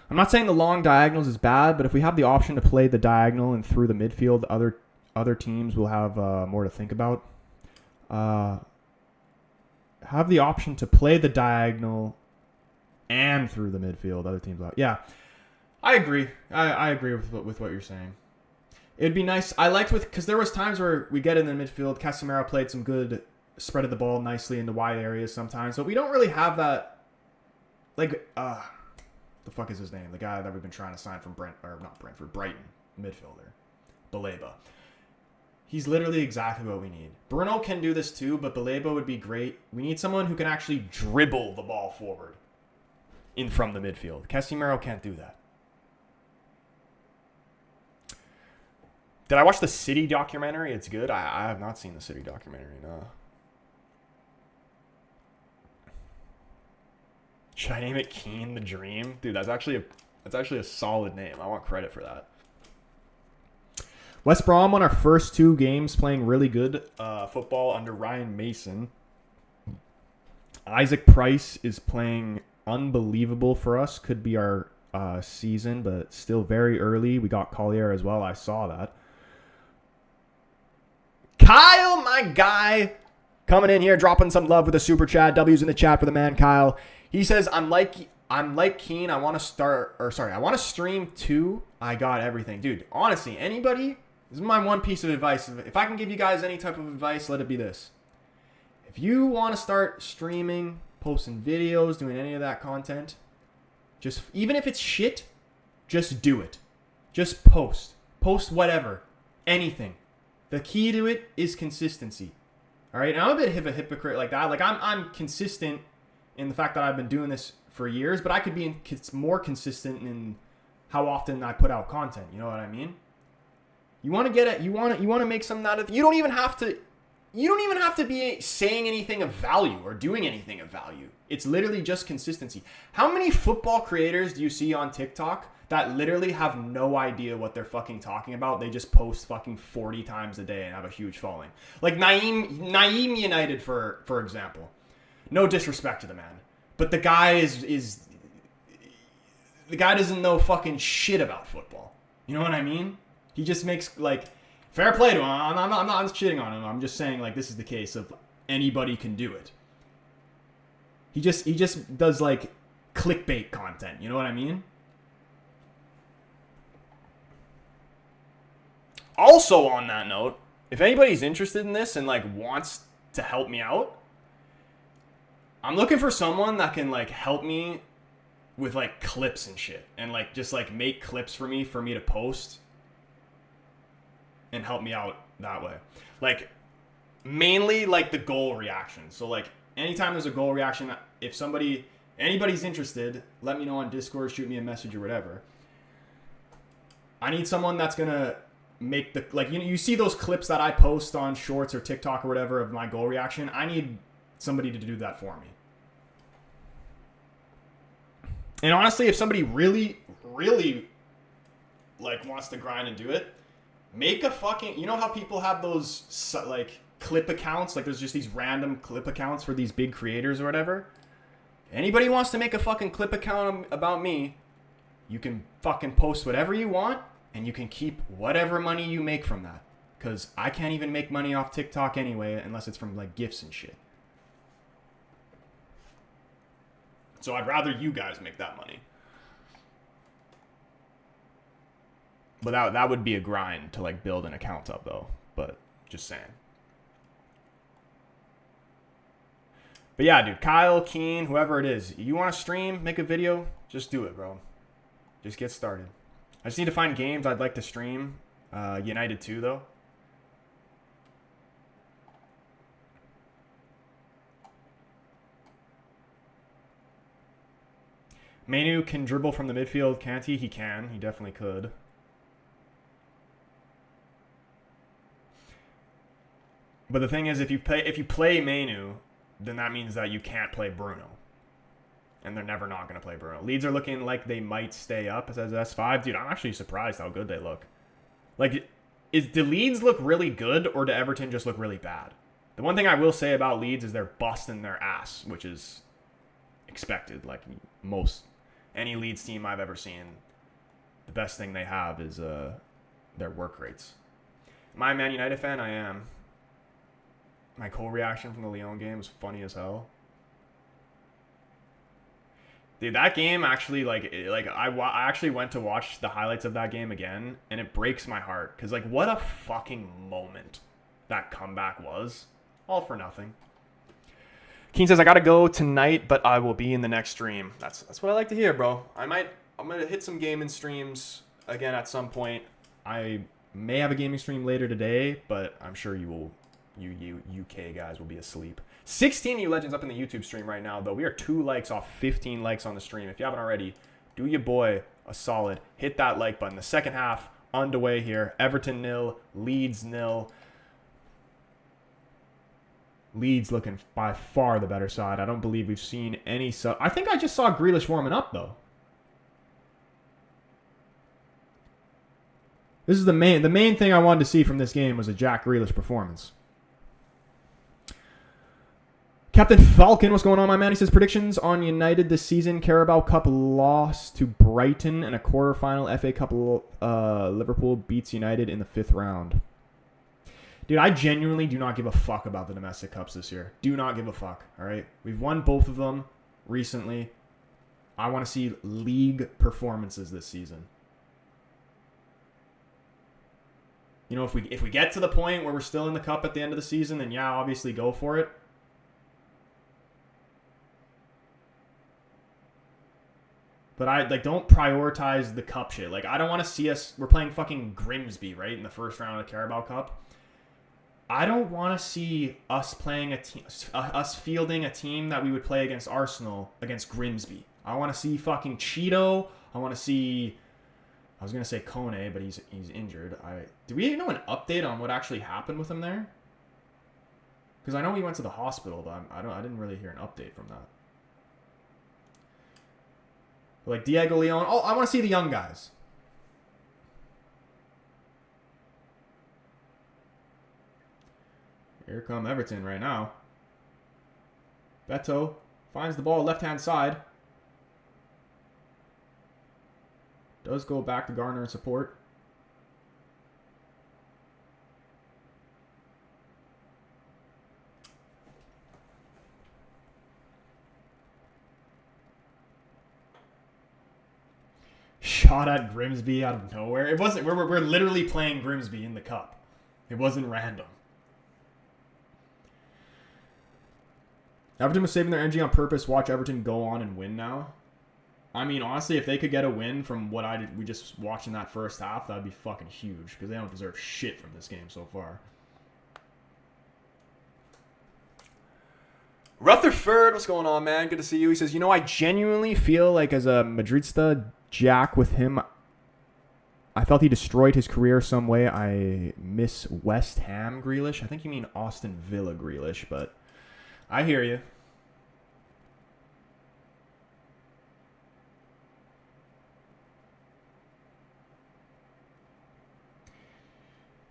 I'm not saying the long diagonals is bad, but if we have the option to play the diagonal and through the midfield, other teams will have more to think about. Have the option to play the diagonal and through the midfield. Other teams, yeah, I agree. I agree with what you're saying. It'd be nice. I liked because there was times where we get in the midfield. Casemiro played some good, spreaded the ball nicely into wide areas sometimes, but we don't really have that the fuck is his name? The guy that we've been trying to sign from Brighton, midfielder, Baleba. He's literally exactly what we need. Bruno can do this too, but Baleba would be great. We need someone who can actually dribble the ball forward in from the midfield. Casemiro can't do that. Did I watch the City documentary? It's good. I have not seen the City documentary, no. Should I name it Keane the Dream? Dude, that's actually a solid name. I want credit for that. West Brom won our first 2 games playing really good football under Ryan Mason. Isaac Price is playing unbelievable for us. Could be our season, but still very early. We got Collier as well. I saw that. Kyle, my guy, coming in here, dropping some love with a super chat. W's in the chat for the man, Kyle. He says, I'm like Keen. I want to stream too. I got everything. Dude, honestly, anybody, this is my one piece of advice. If I can give you guys any type of advice, let it be this. If you want to start streaming, posting videos, doing any of that content, just, even if it's shit, just do it. Just post. Post whatever. Anything. The key to it is consistency. All right? And I'm a bit of a hypocrite like that. Like, I'm consistent in the fact that I've been doing this for years, but I could be more consistent in how often I put out content. You know what I mean? You want to get it. You want to make something out of it. You don't even have to be saying anything of value or doing anything of value. It's literally just consistency. How many football creators do you see on TikTok that literally have no idea what they're fucking talking about? They just post fucking 40 times a day and have a huge following. Like Naeem United, for example. No disrespect to the man, but the guy the guy doesn't know fucking shit about football. You know what I mean? He just makes, like, fair play to him. I'm not shitting on him. I'm just saying, like, this is the case of anybody can do it. He just does, like, clickbait content. You know what I mean? Also, on that note, if anybody's interested in this and, like, wants to help me out, I'm looking for someone that can, like, help me with, like, clips and shit. And, like, just, like, make clips for me to post. And help me out that way. Like, mainly, like, the goal reaction. So, like, anytime there's a goal reaction, if anybody's interested, let me know on Discord, shoot me a message or whatever. I need someone that's gonna make the, like, you see those clips that I post on Shorts or TikTok or whatever of my goal reaction? I need somebody to do that for me. And honestly, if somebody really, really, like, wants to grind and do it, make a fucking, you know how people have those, like, clip accounts? Like, there's just these random clip accounts for these big creators or whatever. Anybody wants to make a fucking clip account about me, you can fucking post whatever you want, and you can keep whatever money you make from that. Because I can't even make money off TikTok anyway, unless it's from, like, gifts and shit. So I'd rather you guys make that money. But that would be a grind to, like, build an account up, though. But just saying. But yeah, dude, Kyle, Keen, whoever it is, you want to stream, make a video, just do it, bro. Just get started. I just need to find games I'd like to stream. United 2, though. Manu can dribble from the midfield, can't he? He can. He definitely could. But the thing is, if you play Manu, then that means that you can't play Bruno. And they're never not going to play Bruno. Leeds are looking like they might stay up as S5. Dude, I'm actually surprised how good they look. Like, do Leeds look really good, or do Everton just look really bad? The one thing I will say about Leeds is they're busting their ass, which is expected. Like, any Leeds team I've ever seen, the best thing they have is their work rates. Am I a Man United fan? I am. My co-reaction from the Lyon game was funny as hell. Dude, that game actually, I actually went to watch the highlights of that game again, and it breaks my heart. Because, like, what a fucking moment that comeback was. All for nothing. Keen says, I gotta go tonight, but I will be in the next stream. That's what I like to hear, bro. I'm gonna hit some gaming streams again at some point. I may have a gaming stream later today, but I'm sure you UK guys will be asleep. 16 you legends up in the YouTube stream right now, though. We are 2 likes off 15 likes on the stream. If you haven't already, do your boy a solid. Hit that like button. The second half underway here. Everton 0, Leeds 0. Leeds looking by far the better side. I don't believe we've seen any I think I just saw Grealish warming up, though. This is the main thing I wanted to see from this game was a Jack Grealish performance. Captain Falcon, what's going on, my man? He says, predictions on United this season. Carabao Cup loss to Brighton and a quarterfinal FA Cup. Liverpool beats United in the 5th round. Dude, I genuinely do not give a fuck about the domestic cups this year. Do not give a fuck, all right? We've won both of them recently. I want to see league performances this season. You know, if we get to the point where we're still in the cup at the end of the season, then yeah, obviously go for it. But I don't prioritize the cup shit. Like, I don't want to see us. We're playing fucking Grimsby, right, in the first round of the Carabao Cup. I don't want to see us playing us fielding a team that we would play against Arsenal against Grimsby. I want to see fucking Cheeto. I want to see. I was gonna say Kone, but he's injured. Do we know an update on what actually happened with him there? Because I know he went to the hospital, but I didn't really hear an update from that. Like Diego Leon. Oh, I want to see the young guys. Here come Everton right now. Beto finds the ball left-hand side. Does go back to Garner in support. Shot at Grimsby out of nowhere. It wasn't. We're literally playing Grimsby in the cup. It wasn't random. Everton was saving their energy on purpose. Watch Everton go on and win now. I mean, honestly, if they could get a win from what we just watched in that first half, that'd be fucking huge because they don't deserve shit from this game so far. Rutherford, what's going on, man? Good to see you. He says, you know, I genuinely feel like as a Madridista, Jack with him, I felt he destroyed his career some way. I miss West Ham Grealish. I think you mean Aston Villa Grealish, but I hear you.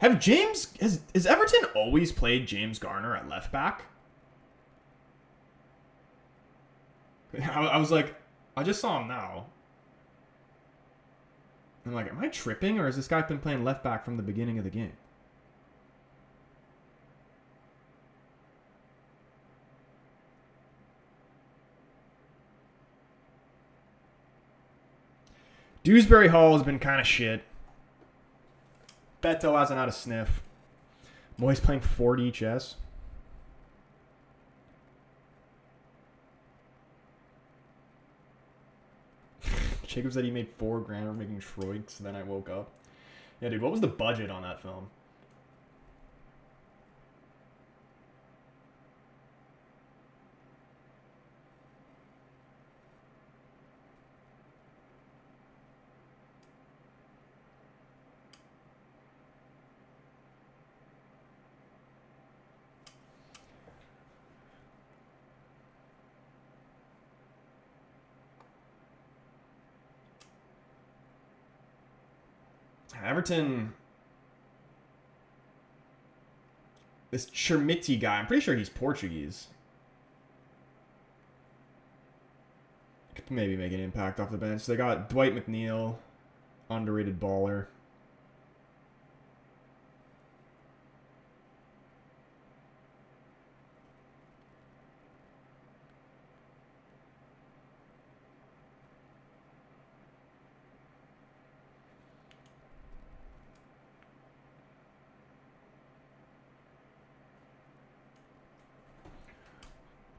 Has Everton always played James Garner at left back? I was like, I just saw him now. I'm like, am I tripping, or has this guy been playing left back from the beginning of the game? Dewsbury Hall has been kind of shit. Beto hasn't had a sniff. Moyes playing 40 chess. Jacob said he made $4,000 making Shroiks, then I woke up. Yeah, dude, what was the budget on that film? Everton, this Chermiti guy, I'm pretty sure he's Portuguese. Could maybe make an impact off the bench. They got Dwight McNeil, underrated baller.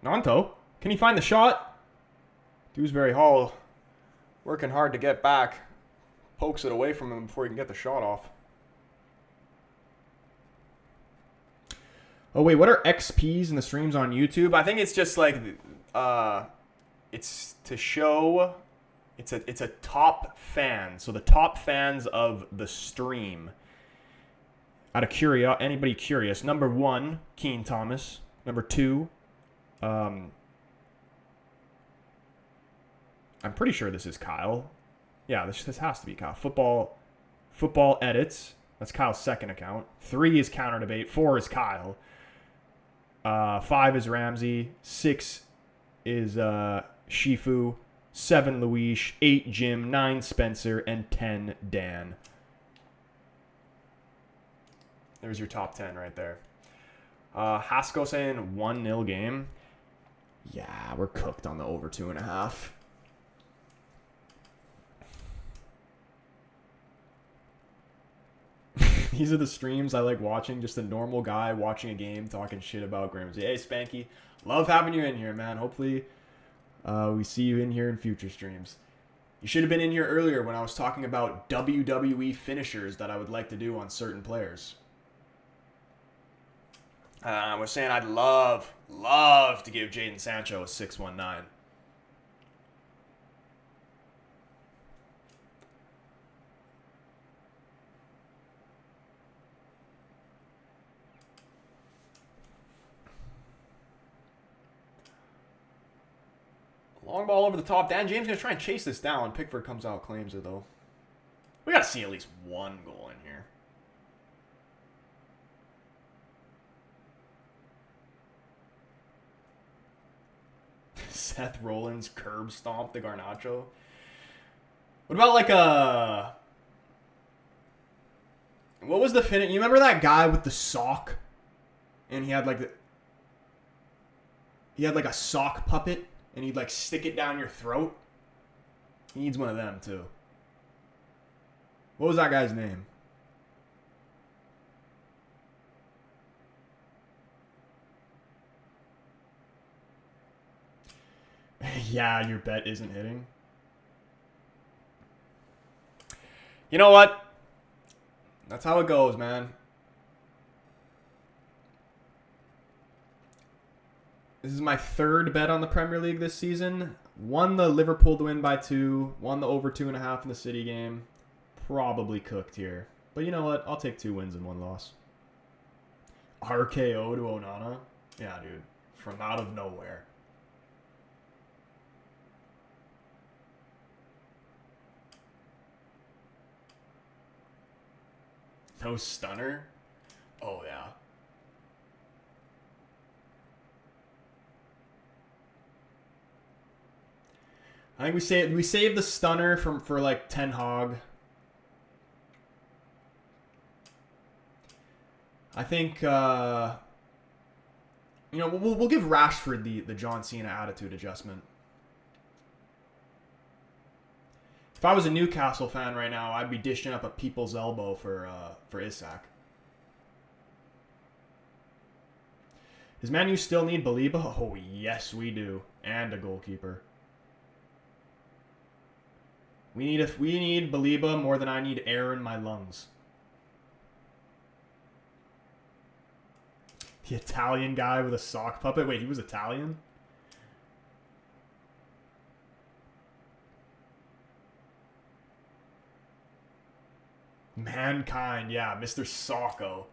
Nanto, can he find the shot? Dewsbury Hall working hard to get back. Pokes it away from him before he can get the shot off. Oh, wait, what are XPs in the streams on YouTube? I think it's just like, it's to show, it's a top fan. So the top fans of the stream. Out of anybody curious. Number 1, Keen Thomas. Number 2, I'm pretty sure this is Kyle. Yeah, this has to be Kyle. Football edits. That's Kyle's second account. 3 is Counter Debate. 4 is Kyle. 5 is Ramsey. 6 is Shifu. 7 Luis. 8 Jim. 9 Spencer. And 10 Dan. There's your top 10 right there. Haskell saying 1-0 game. Yeah, we're cooked on the over 2.5. These are the streams I like watching. Just a normal guy watching a game, talking shit about Grimsby. Hey, Spanky. Love having you in here, man. Hopefully we see you in here in future streams. You should have been in here earlier when I was talking about WWE finishers that I would like to do on certain players. I was saying I'd love to give Jadon Sancho a 619. Long ball over the top. Dan James going to try and chase this down. Pickford comes out, claims it, though. We got to see at least one goal in here. Seth Rollins curb stomp the Garnacho. What about like a... What was the finish? You remember that guy with the sock? And he had like a sock puppet. And he'd like stick it down your throat. He needs one of them too. What was that guy's name? Yeah, your bet isn't hitting. You know what? That's how it goes, man. This is my third bet on the Premier League this season. Won the Liverpool to win by 2. Won the over 2.5 in the City game. Probably cooked here. But you know what? I'll take 2 wins and 1 loss. RKO to Onana? Yeah, dude. From out of nowhere. No stunner? Oh, yeah. I think we saved the stunner for like Ten Hag. I think we'll give Rashford the John Cena attitude adjustment. If I was a Newcastle fan right now, I'd be dishing up a people's elbow for Isak. Does Man U still need Baliba? Oh yes, we do, and a goalkeeper. We need Baliba more than I need air in my lungs. The Italian guy with a sock puppet. Wait, he was Italian? Mankind, yeah, Mr. Socko.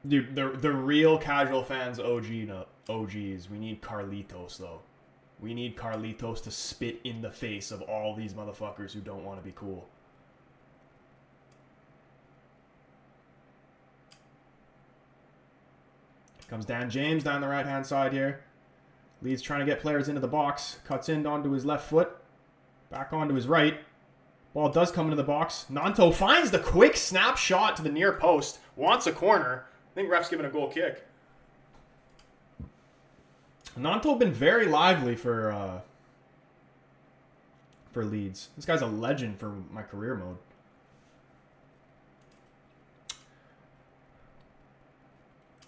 Dude, the real casual fans OGs. We need Carlitos, though. We need Carlitos to spit in the face of all these motherfuckers who don't want to be cool. Comes Dan James down the right-hand side here. Leeds trying to get players into the box. Cuts in onto his left foot. Back onto his right. Ball does come into the box. Nanto finds the quick snap shot to the near post. Wants a corner. I think ref's giving a goal kick. Nanto been very lively for Leeds. This guy's a legend for my career mode.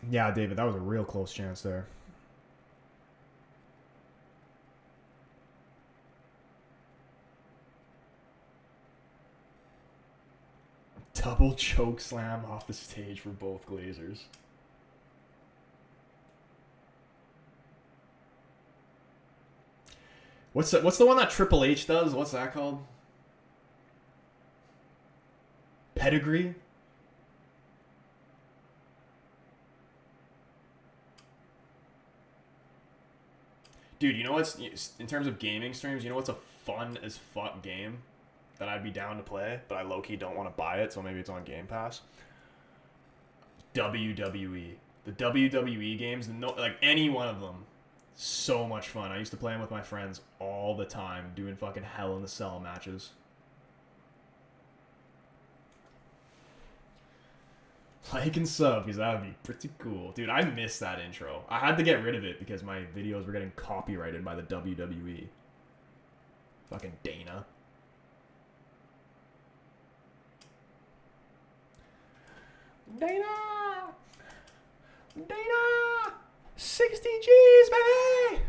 Yeah, David, that was a real close chance there. Double choke slam off the stage for both Glazers. What's the one that Triple H does? What's that called? Pedigree? Dude, you know what's, in terms of gaming streams, you know what's a fun as fuck game that I'd be down to play, but I low-key don't want to buy it, so maybe it's on Game Pass? WWE. The WWE games, like any one of them, so much fun. I used to play them with my friends all the time, doing fucking Hell in the Cell matches. Like and sub, because that would be pretty cool. Dude, I miss that intro. I had to get rid of it because my videos were getting copyrighted by the WWE. Fucking Dana. Dana! Dana! 60 G's, baby!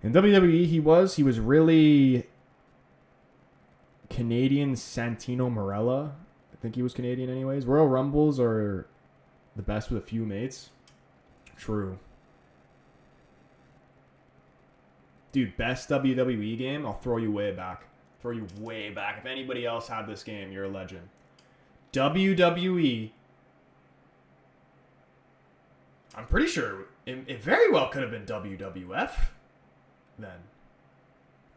In WWE, he was really Canadian Santino Marella. I think he was Canadian anyways. Royal Rumbles are the best with a few mates. True. Dude, best WWE game? I'll throw you way back. Throw you way back. If anybody else had this game, you're a legend. WWE. I'm pretty sure it very well could have been WWF then.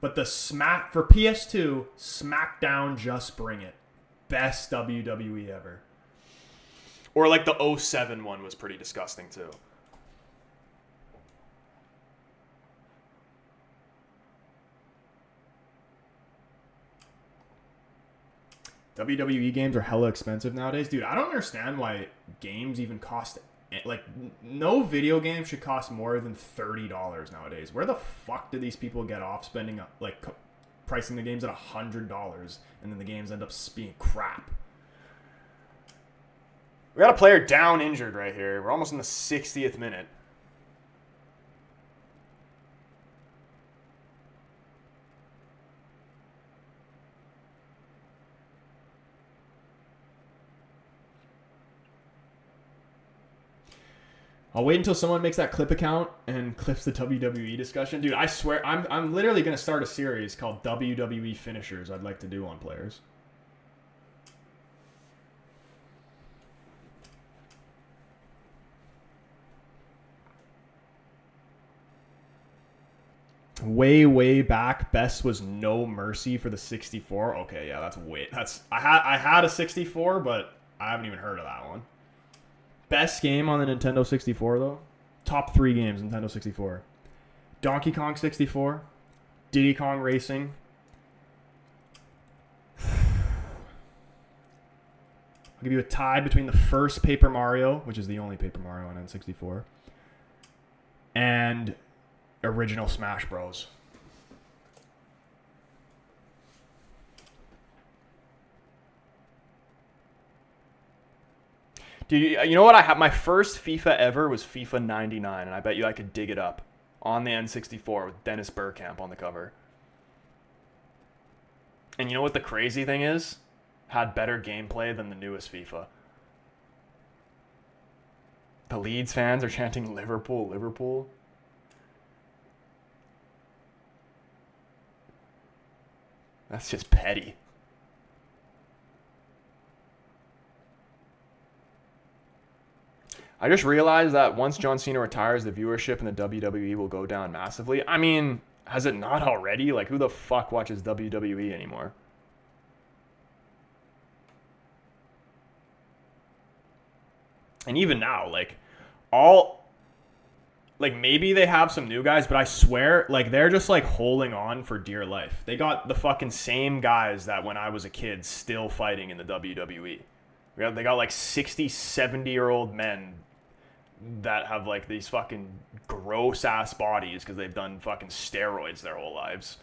But the Smack for PS2, SmackDown Just Bring It. Best WWE ever. Or like the 07 one was pretty disgusting too. WWE games are hella expensive nowadays. Dude, I don't understand why games even cost... Like, no video game should cost more than $30 nowadays. Where the fuck do these people get off spending, like, pricing the games at $100 and then the games end up being crap? We got a player down injured right here. We're almost in the 60th minute. I'll wait until someone makes that clip account and clips the WWE discussion. Dude, I swear, I'm literally going to start a series called WWE Finishers I'd like to do on players. Way back, best was No Mercy for the 64. Okay, yeah, I had a 64, but I haven't even heard of that one. Best game on the Nintendo 64, though? Top 3 games, Nintendo 64. Donkey Kong 64. Diddy Kong Racing. I'll give you a tie between the first Paper Mario, which is the only Paper Mario on N64, and original Smash Bros. Dude, you know what? My first FIFA ever was FIFA 99, and I bet you I could dig it up on the N64 with Dennis Bergkamp on the cover. And you know what the crazy thing is? Had better gameplay than the newest FIFA. The Leeds fans are chanting Liverpool, Liverpool. That's just petty. I just realized that once John Cena retires, the viewership in the WWE will go down massively. I mean, has it not already? Like, who the fuck watches WWE anymore? And even now, maybe they have some new guys, but I swear, they're just, holding on for dear life. They got the fucking same guys that when I was a kid still fighting in the WWE. They got 60, 70-year-old men that have like these fucking gross ass bodies because they've done fucking steroids their whole lives.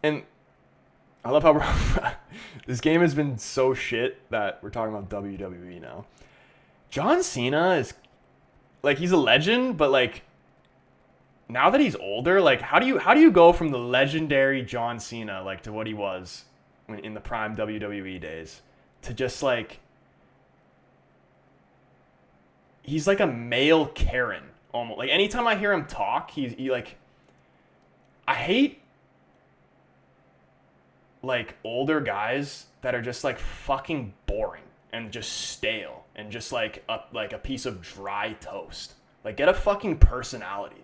And I love how this game has been so shit that we're talking about WWE now. John Cena is like, he's a legend, but like now that he's older, like how do you go from the legendary John Cena like to what he was when in the prime WWE days to just like he's like a male Karen almost. Like anytime I hear him talk, he like I hate like older guys that are just like fucking boring and just stale and just like a piece of dry toast. Like get a fucking personality.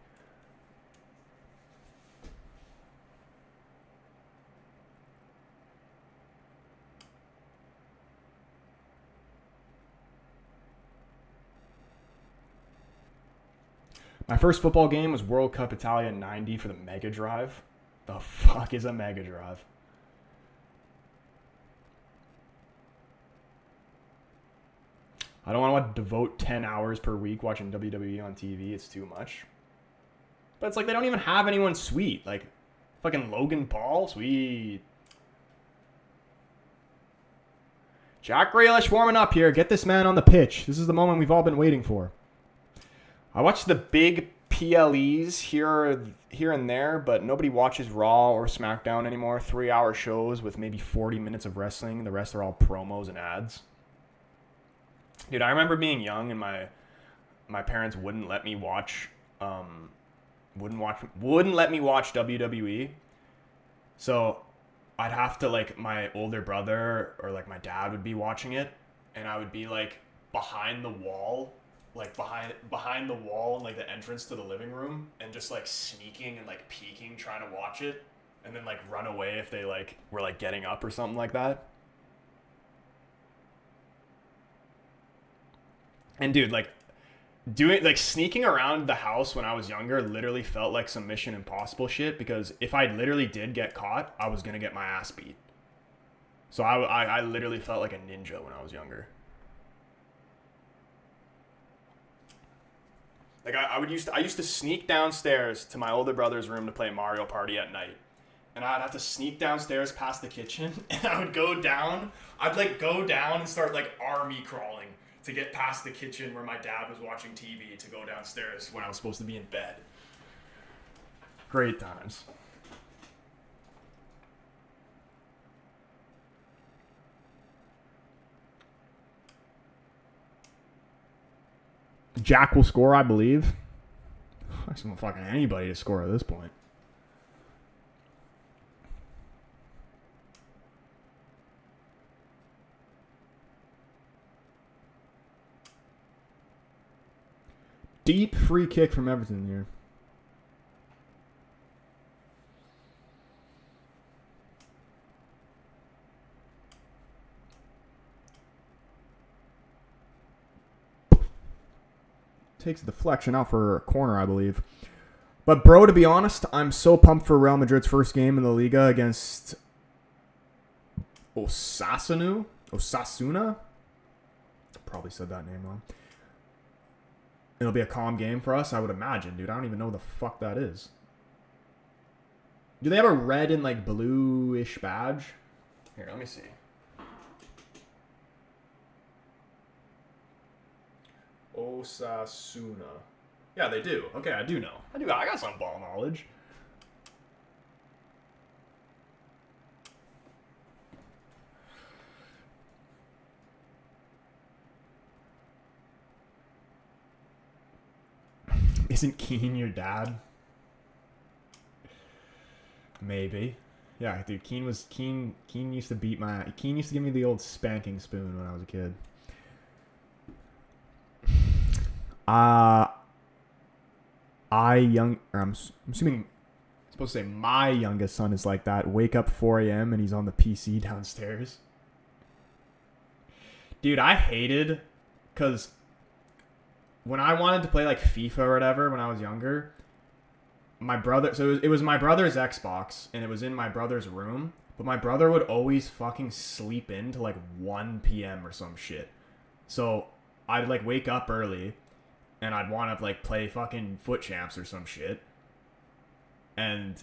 My first football game was World Cup Italia 90 for the Mega Drive. The fuck is a Mega Drive? I don't want to devote 10 hours per week watching WWE on TV. It's too much. But it's like they don't even have anyone sweet. Like, fucking Logan Paul? Sweet. Jack Grealish warming up here. Get this man on the pitch. This is the moment we've all been waiting for. I watch the big PLEs here and there, but nobody watches Raw or SmackDown anymore. 3-hour shows with maybe 40 minutes of wrestling. The rest are all promos and ads. Dude, I remember being young and my parents wouldn't let me watch wouldn't let me watch WWE. So I'd have to like my older brother or like my dad would be watching it and I would be like behind the wall, like behind the wall and like the entrance to the living room and just like sneaking and like peeking trying to watch it and then like run away if they like were like getting up or something like that. And dude, like sneaking around the house when I was younger literally felt like some Mission Impossible shit because if I literally did get caught, I was gonna get my ass beat. So I literally felt like a ninja when I was younger. Like I used to sneak downstairs to my older brother's room to play Mario Party at night. And I'd have to sneak downstairs past the kitchen and I would go down. I'd like go down and start like army crawling to get past the kitchen where my dad was watching TV to go downstairs when I was supposed to be in bed. Great times. Jack will score, I believe. I just want fucking anybody to score at this point. Deep free kick from Everton here. Takes a deflection out for a corner, I believe. But bro, to be honest, I'm so pumped for Real Madrid's first game in the Liga against Osasuna. Probably said that name wrong. It'll be a calm game for us, I would imagine, dude. I don't even know what the fuck that is. Do they have a red and like bluish badge? Here, let me see. Osasuna. Yeah, they do. Okay, I do know. I got some ball knowledge. Isn't Keane your dad? Maybe. Yeah, dude, Keane used to beat my... Keane used to give me the old spanking spoon when I was a kid. I'm assuming... I'm supposed to say my youngest son is like that. Wake up 4 a.m. and he's on the PC downstairs. Dude, I hated... Because... when I wanted to play like FIFA or whatever when I was younger, my brother, so it was my brother's Xbox and it was in my brother's room, But my brother would always fucking sleep in to like 1 p.m. or some shit. So I'd like wake up early and I'd want to like play fucking foot champs or some shit. And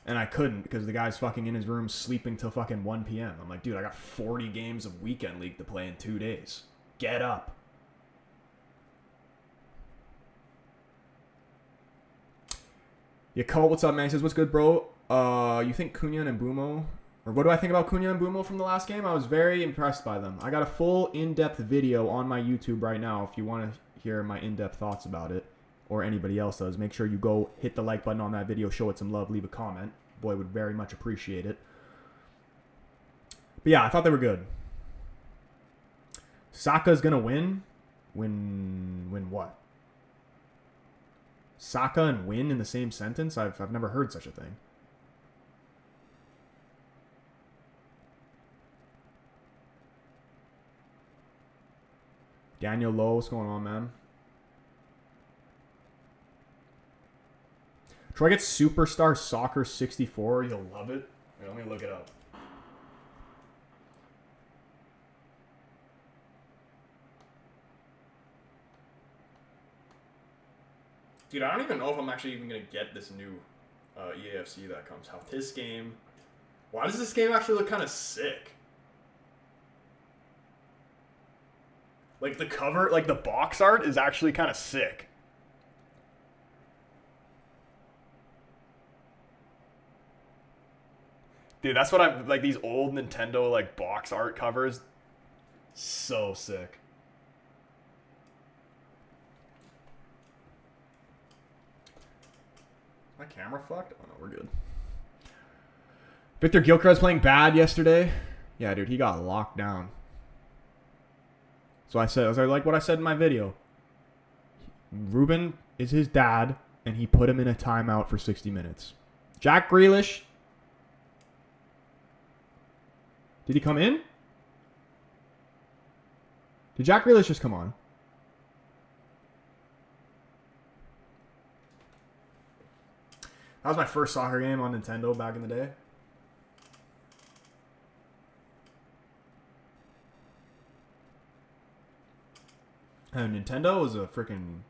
I couldn't because the guy's fucking in his room sleeping till fucking 1 p.m. I'm like, dude, I got 40 games of weekend league to play in 2 days. Get up. Yeah, Cole, what's up, man? He says, what's good, bro? You think Cunha and Mbumo, or what do I think about Cunha and Mbumo from the last game? I was very impressed by them. I got a full in-depth video on my YouTube right now if you want to hear my in-depth thoughts about it, or anybody else does. Make sure you go hit the like button on that video, show it some love, leave a comment. Boy, would very much appreciate it. But yeah, I thought they were good. Saka's going to win. Win what? Saka and win in the same sentence? I've never heard such a thing. Daniel Lowe, what's going on, man? Troy gets Superstar Soccer 64. You'll love it. Wait, let me look it up. Dude, I don't even know if I'm actually even going to get this new EAFC that comes out. This game... Why does this game actually look kind of sick? Like, the cover, like, the box art is actually kind of sick. Dude, that's what I'm... Like, these old Nintendo, like, box art covers. So sick. My camera fucked? Oh, no, we're good. Victor Gilchrist playing bad yesterday. Yeah, dude, he got locked down. So I was like what I said in my video. Ruben is his dad, and he put him in a timeout for 60 minutes. Jack Grealish. Did he come in? Did Jack Grealish just come on? That was my first soccer game on Nintendo back in the day. And Nintendo was a freaking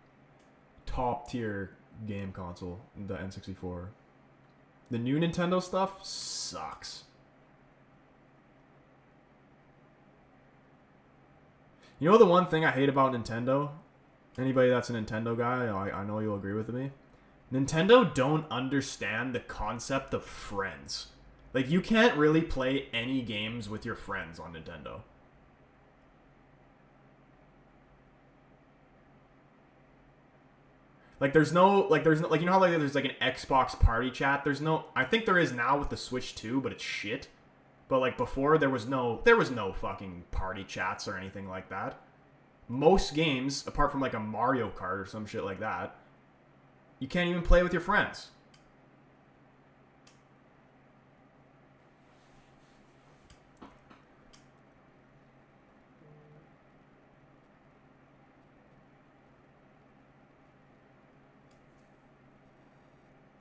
top tier game console, the N64. The new Nintendo stuff sucks. You know the one thing I hate about Nintendo? Anybody that's a Nintendo guy, I know you'll agree with me. Nintendo don't understand the concept of friends. Like, you can't really play any games with your friends on Nintendo. Like, there's no, like, you know how, like, there's, like, an Xbox party chat? There's no, I think there is now with the Switch too, but it's shit. But, like, before, there was no fucking party chats or anything like that. Most games, apart from, like, a Mario Kart or some shit like that, you can't even play with your friends.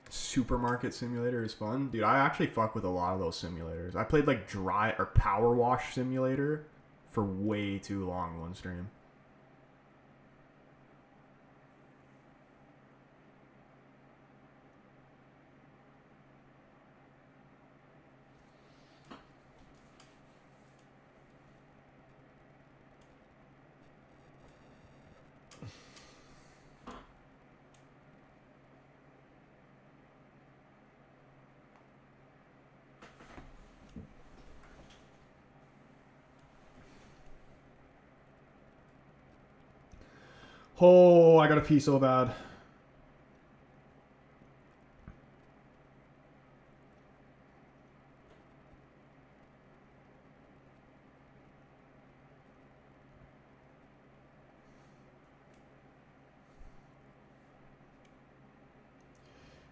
Supermarket Simulator is fun. Dude, I actually fuck with a lot of those simulators. I played like Dry or Power Wash Simulator for way too long one stream. Oh, I gotta pee so bad.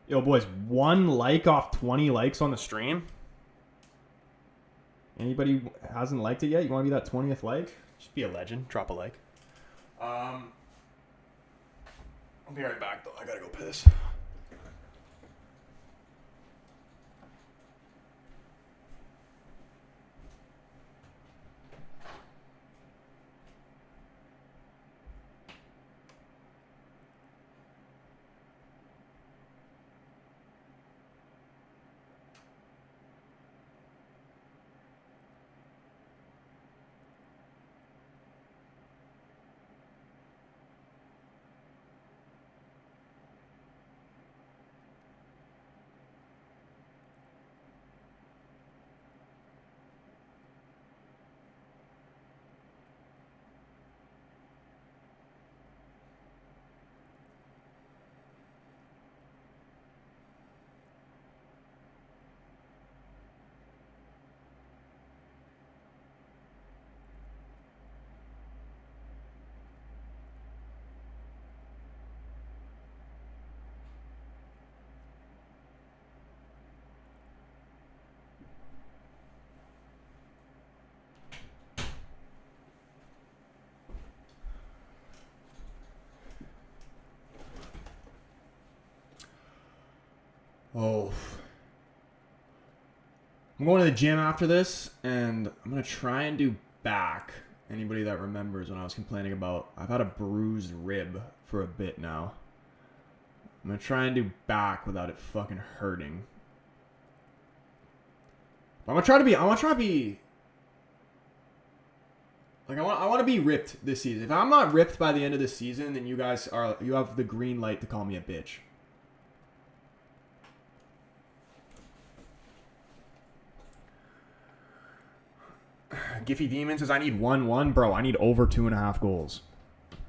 Yo, boys, 1 like off 20 likes on the stream? Anybody hasn't liked it yet? You want to be that 20th like? Just be a legend. Drop a like. I'll be right back, though. I gotta go piss. Oh. I'm going to the gym after this, and I'm going to try and do back. Anybody that remembers when I was complaining about, I've had a bruised rib for a bit now. I'm going to try and do back without it fucking hurting. I want to try to be like, I want to be ripped this season. If I'm not ripped by the end of this season, then you have the green light to call me a bitch. Giffy Demon says, I need 1-1. Bro, I need over 2.5 goals.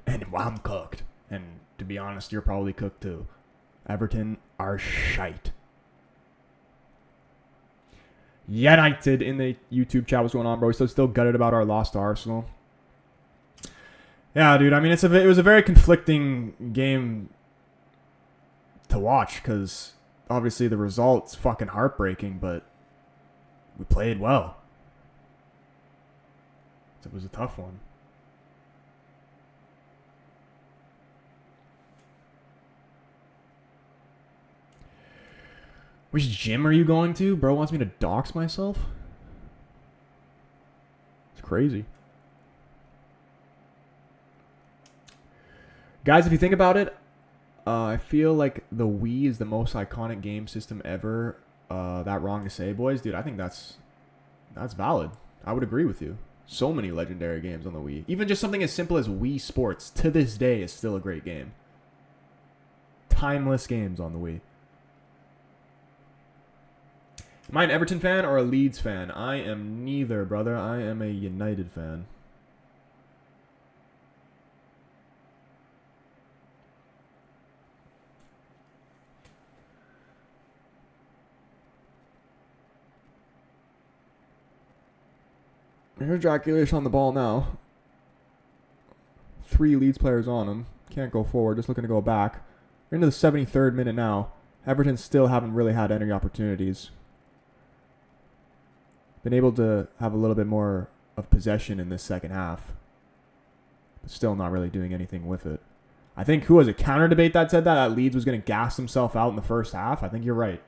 And I'm cooked. And to be honest, you're probably cooked too. Everton are shite. United in the YouTube chat. What's going on, bro? He's still gutted about our loss to Arsenal. Yeah, dude. I mean, it was a very conflicting game to watch because obviously the result's fucking heartbreaking, but we played well. It was a tough one. Which gym are you going to? Bro wants me to dox myself? It's crazy. Guys, if you think about it, I feel like the Wii is the most iconic game system ever. That wrong to say, boys? Dude, I think that's valid. I would agree with you. So many legendary games on the Wii. Even just something as simple as Wii Sports, to this day, is still a great game. Timeless games on the Wii. Am I an Everton fan or a Leeds fan? I am neither, brother. I am a United fan. Here's Jack Grealish on the ball now. 3 Leeds players on him. Can't go forward, just looking to go back. We're into the 73rd minute now. Everton still haven't really had any opportunities. Been able to have a little bit more of possession in this second half. But still not really doing anything with it. I think who was a counter debate that said that Leeds was going to gas himself out in the first half? I think you're right.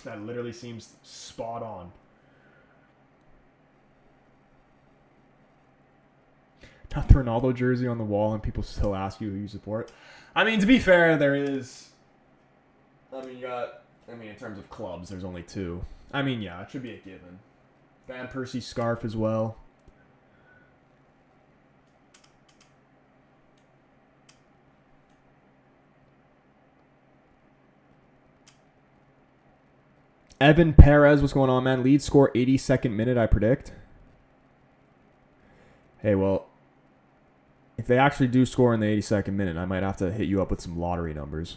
That literally seems spot on. Got the Ronaldo jersey on the wall and people still ask you who you support. I mean, to be fair, there is... in terms of clubs, there's only 2. I mean, yeah, it should be a given. Van Persie scarf as well. Evan Perez, what's going on, man? Leeds score 82nd minute, I predict. Hey, well, if they actually do score in the 82nd minute, I might have to hit you up with some lottery numbers.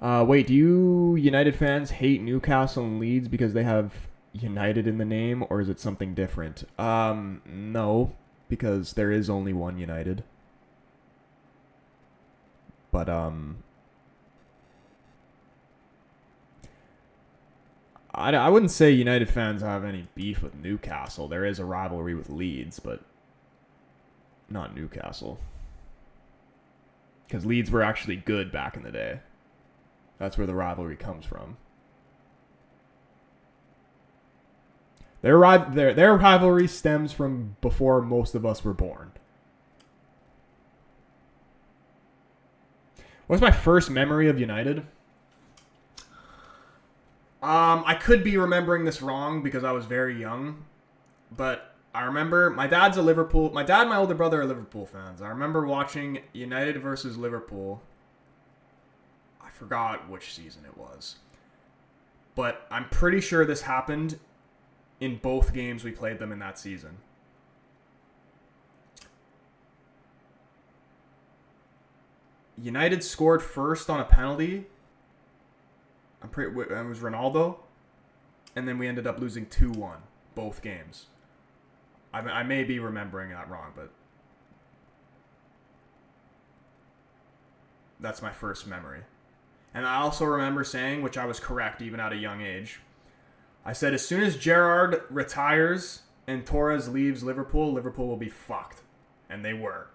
Wait, do you United fans hate Newcastle and Leeds because they have United in the name, or is it something different? No, because there is only one United. But, I wouldn't say United fans have any beef with Newcastle. There is a rivalry with Leeds, but not Newcastle. Because Leeds were actually good back in the day. That's where the rivalry comes from. Their rivalry stems from before most of us were born. What's my first memory of United? I could be remembering this wrong because I was very young, but I remember my dad and my older brother are Liverpool fans. I remember watching United versus Liverpool. I forgot which season it was, but I'm pretty sure this happened in both games we played them in that season. United scored first on a penalty. It was Ronaldo. And then we ended up losing 2-1 both games. I may be remembering that wrong, but that's my first memory. And I also remember saying, which I was correct even at a young age, I said as soon as Gerrard retires and Torres leaves Liverpool, Liverpool will be fucked. And they were.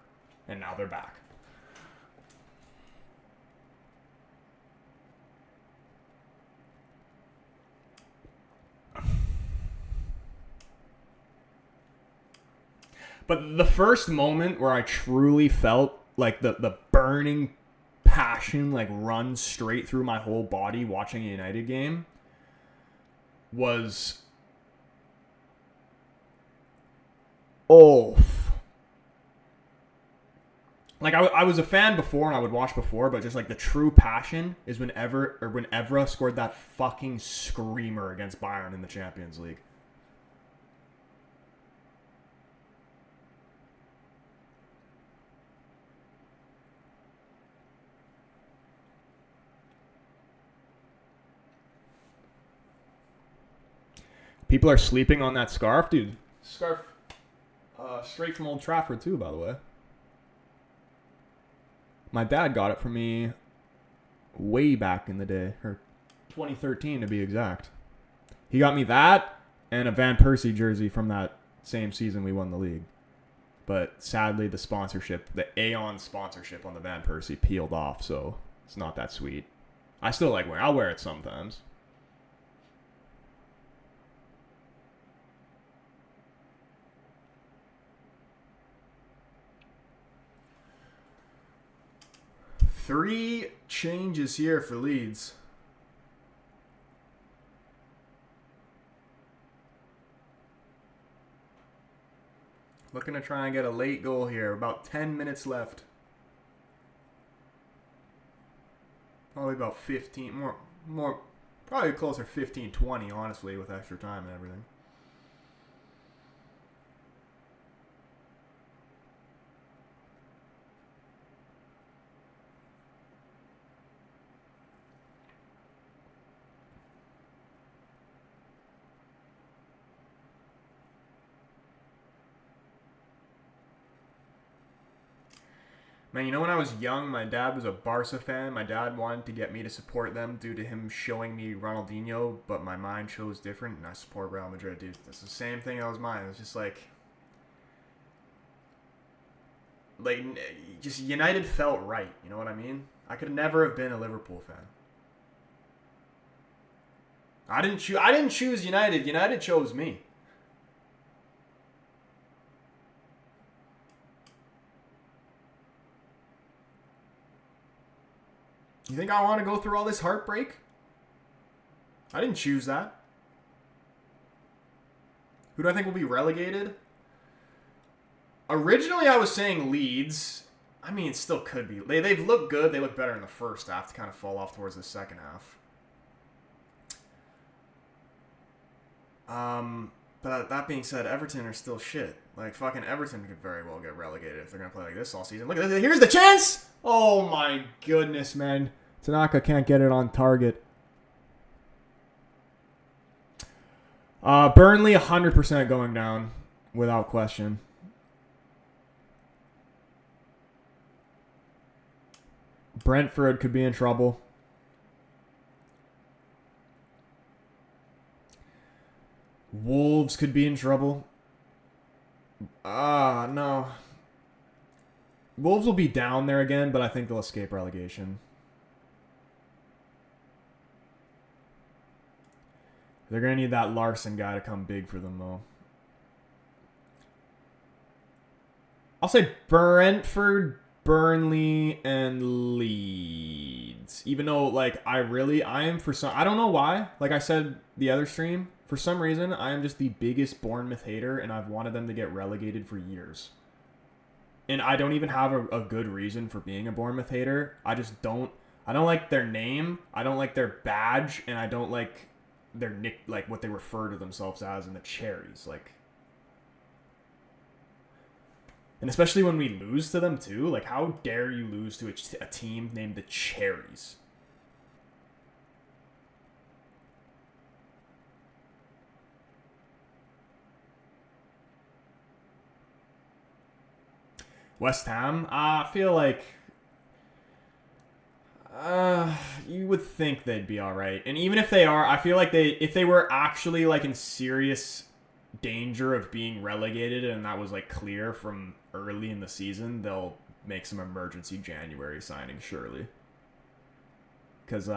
And now they're back. But the first moment where I truly felt like the burning passion like run straight through my whole body watching a United game was like I was a fan before and I would watch before, but just like the true passion is when Evra scored that fucking screamer against Bayern in the Champions League. People are sleeping on that scarf, dude. Scarf, straight from Old Trafford too, by the way. My dad got it for me way back in the day, or 2013 to be exact. He got me that and a Van Persie jersey from that same season we won the league. But sadly, the Aeon sponsorship on the Van Persie peeled off, so it's not that sweet. I still like wearing. I'll wear it sometimes. Three changes here for Leeds. Looking to try and get a late goal here. About 10 minutes left. Probably about 15. More probably closer 15, 20, honestly, with extra time and everything. Man, you know when I was young, my dad was a Barca fan. My dad wanted to get me to support them due to him showing me Ronaldinho, but my mind chose different, and I support Real Madrid, dude. That's the same thing that was mine. It was just like just United felt right. You know what I mean? I could never have been a Liverpool fan. I didn't choose United. United chose me. You think I want to go through all this heartbreak? I didn't choose that. Who do I think will be relegated? Originally, I was saying Leeds. I mean, it still could be. They've looked good. They look better in the first half to kind of fall off towards the second half. But that being said, Everton are still shit. Like, fucking Everton could very well get relegated if they're going to play like this all season. Look at this. Here's the chance! Oh, my goodness, man. Tanaka can't get it on target. Burnley 100% going down, without question. Brentford could be in trouble. Wolves could be in trouble. No. Wolves will be down there again, but I think they'll escape relegation. They're going to need that Larson guy to come big for them, though. I'll say Brentford, Burnley, and Leeds. Even though, like, I am for some... I don't know why. Like I said the other stream, for some reason, I am just the biggest Bournemouth hater, and I've wanted them to get relegated for years. And I don't even have a good reason for being a Bournemouth hater. I just don't... I don't like their name. I don't like their badge, and I don't like their like what they refer to themselves as in the Cherries. Like... And especially when we lose to them, too. Like, how dare you lose to a team named the Cherries? West Ham? I feel like... you would think they'd be alright. And even if they are, I feel like if they were actually, like, in serious danger of being relegated and that was, like, clear from early in the season, they'll make some emergency January signings, surely. Because,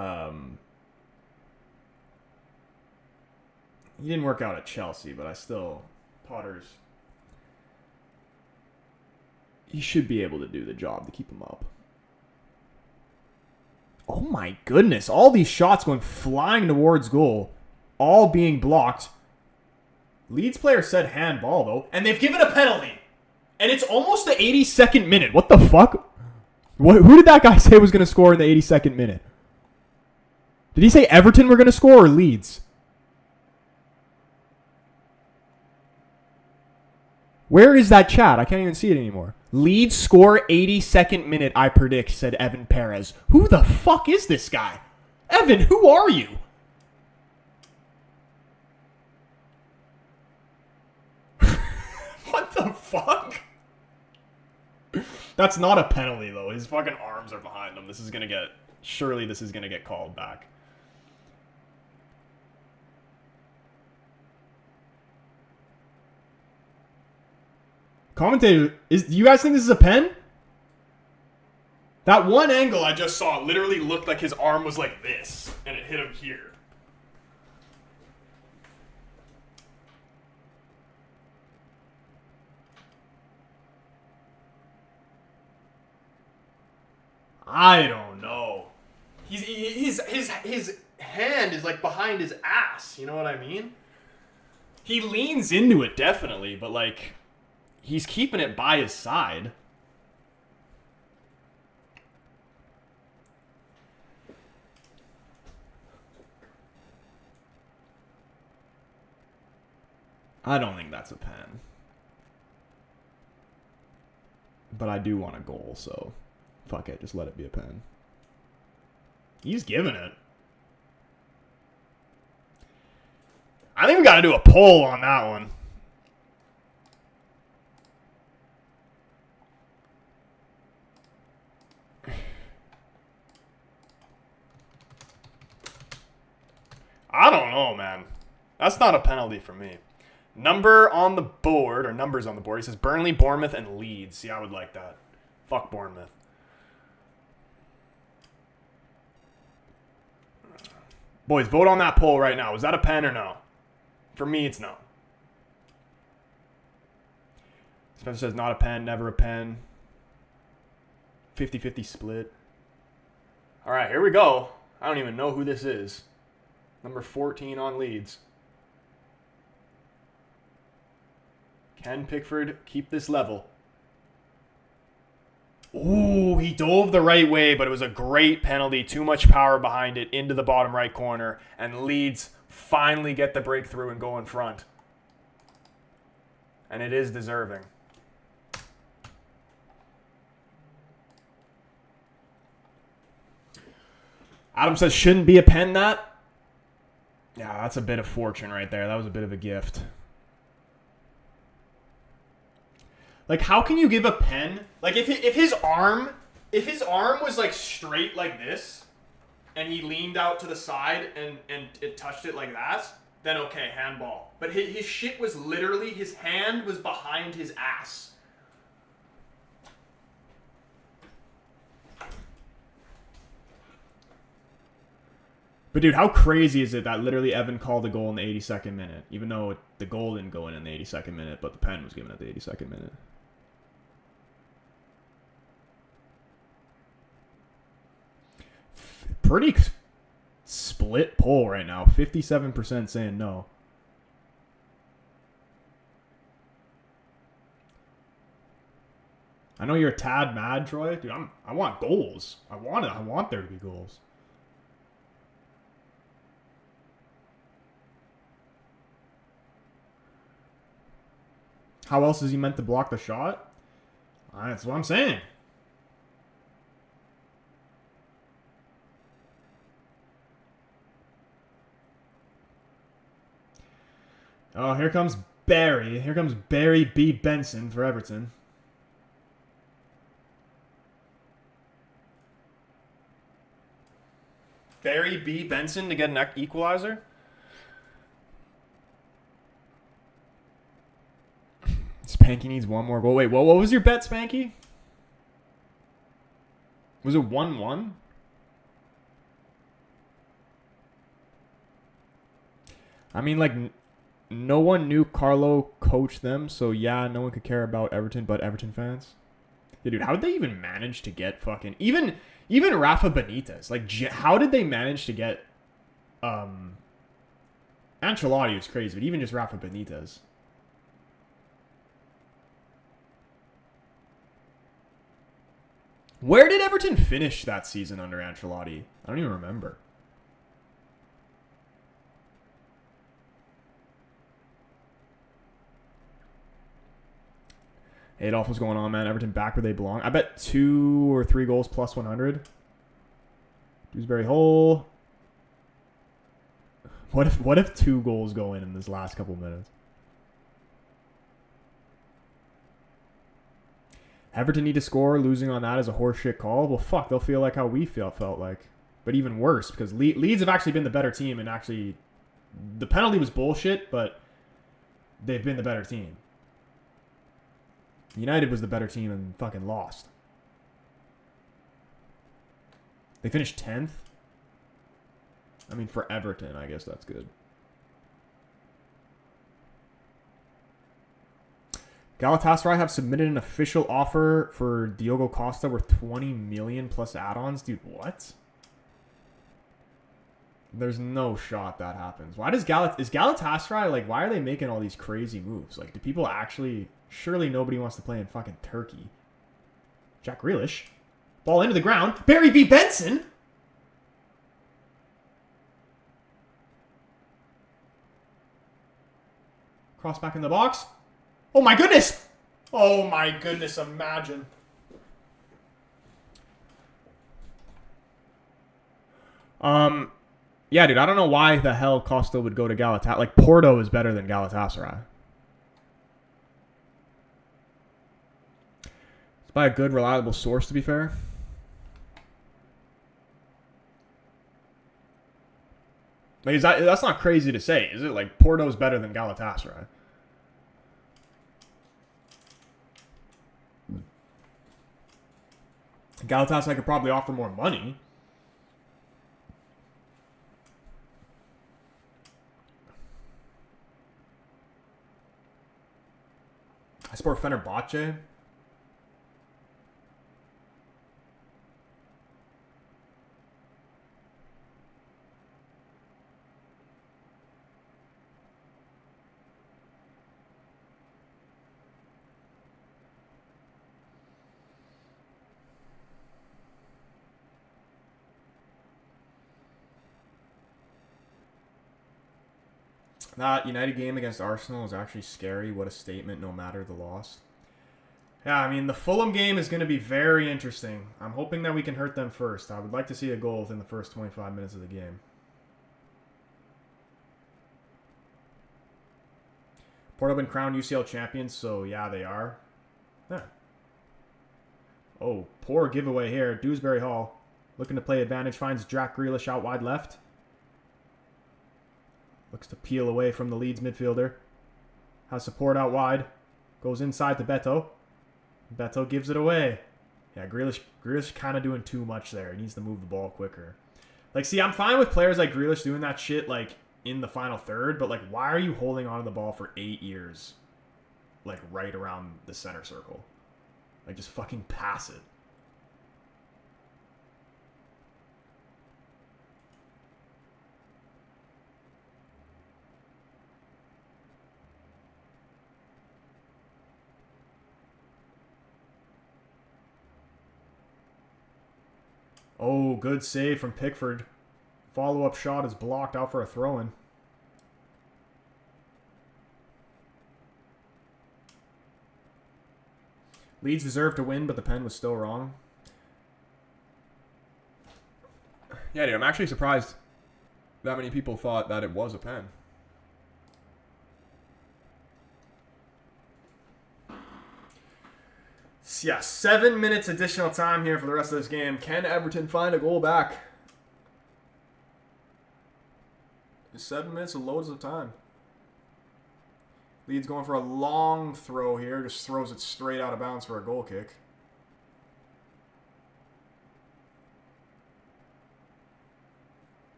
he didn't work out at Chelsea, but I still... Potter's... He should be able to do the job to keep him up. Oh my goodness. All these shots going flying towards goal. All being blocked. Leeds player said handball, though. And they've given a penalty. And it's almost the 82nd minute. What the fuck? Who did that guy say was going to score in the 82nd minute? Did he say Everton were going to score or Leeds? Where is that chat? I can't even see it anymore. Leeds score 82nd minute, I predict, said Evan Perez. Who the fuck is this guy? Evan, who are you? What the fuck? That's not a penalty, though. His fucking arms are behind him. Surely this is going to get called back. Commentator, do you guys think this is a pen? That one angle I just saw literally looked like his arm was like this, and it hit him here. I don't know. His hand is like behind his ass, you know what I mean? He leans into it, definitely, but like... He's keeping it by his side. I don't think that's a pen. But I do want a goal, so fuck it, just let it be a pen. He's giving it. I think we got to do a poll on that one. I don't know, man. That's not a penalty for me. Numbers on the board. He says Burnley, Bournemouth, and Leeds. See, I would like that. Fuck Bournemouth. Boys, vote on that poll right now. Was that a pen or no? For me, it's no. Spencer says not a pen, never a pen. 50-50 split. All right, here we go. I don't even know who this is. Number 14 on Leeds. Can Pickford keep this level? Ooh, he dove the right way, but it was a great penalty. Too much power behind it, into the bottom right corner. And Leeds finally get the breakthrough and go in front. And it is deserving. Adam says, shouldn't be a pen, that? Yeah, that's a bit of fortune right there. That was a bit of a gift. Like, how can you give a pen? Like, if his arm was like straight like this, and he leaned out to the side and it touched it like that, then okay, handball. But his shit was literally, his hand was behind his ass. But dude, how crazy is it that literally Evan called a goal in the 82nd minute, even though the goal didn't go in the 82nd minute, but the pen was given at the 82nd minute. Pretty split poll right now. 57% saying no. I know you're a tad mad, Troy. Dude, I want goals. I want there to be goals. How else is he meant to block the shot? That's what I'm saying. Oh, here comes Barry. Here comes Barry B. Benson for Everton. Barry B. Benson to get an equalizer? Spanky needs one more goal. Wait, what was your bet, Spanky? Was it 1-1? I mean, like, no one knew Carlo coached them, so yeah, no one could care about Everton but Everton fans. Yeah, dude, how did they even manage to get fucking... Even Rafa Benitez. Like, how did they manage to get... Ancelotti was crazy, but even just Rafa Benitez... Where did Everton finish that season under Ancelotti? I don't even remember. Adolf, what's going on, man? Everton back where they belong. I bet 2 or 3 goals plus 100. Dewsbury Hole. What if 2 goals go in this last couple minutes? Everton need to score. Losing on that is a horseshit call. Well, fuck. They'll feel like how we felt like. But even worse, because Leeds have actually been the better team, and actually the penalty was bullshit, but they've been the better team. United was the better team and fucking lost. They finished 10th. I mean, for Everton, I guess that's good. Galatasaray have submitted an official offer for Diogo Costa worth 20 million plus add-ons. Dude, what? There's no shot that happens. Why does is Galatasaray, like, why are they making all these crazy moves? Like, do people actually... Surely nobody wants to play in fucking Turkey. Jack Grealish. Ball into the ground. Barry B. Benson! Cross back in the box. Oh my goodness! Oh my goodness, imagine. Yeah, dude, I don't know why the hell Costa would go to Galatasaray. Like, Porto is better than Galatasaray. It's by a good, reliable source, to be fair. Like, that's not crazy to say, is it? Like, Porto is better than Galatasaray. Galatasaray could probably offer more money. I support Fenerbahce. That United game against Arsenal was actually scary. What a statement, no matter the loss. Yeah, I mean, the Fulham game is going to be very interesting. I'm hoping that we can hurt them first. I would like to see a goal within the first 25 minutes of the game. Porto been crowned UCL champions, so yeah, they are. Yeah. Oh, poor giveaway here. Dewsbury Hall looking to play advantage. Finds Jack Grealish out wide left. Looks to peel away from the Leeds midfielder. Has support out wide. Goes inside to Beto. Beto gives it away. Yeah, Grealish kind of doing too much there. He needs to move the ball quicker. Like, see, I'm fine with players like Grealish doing that shit, like, in the final third, but, like, why are you holding on to the ball for 8 years, like, right around the center circle? Like, just fucking pass it. Oh, good save from Pickford. Follow-up shot is blocked out for a throw-in. Leeds deserved to win, but the pen was still wrong. Yeah, dude, I'm actually surprised that many people thought that it was a pen. Yeah, 7 minutes additional time here for the rest of this game. Can Everton find a goal back? 7 minutes of loads of time. Leeds going for a long throw here. Just throws it straight out of bounds for a goal kick.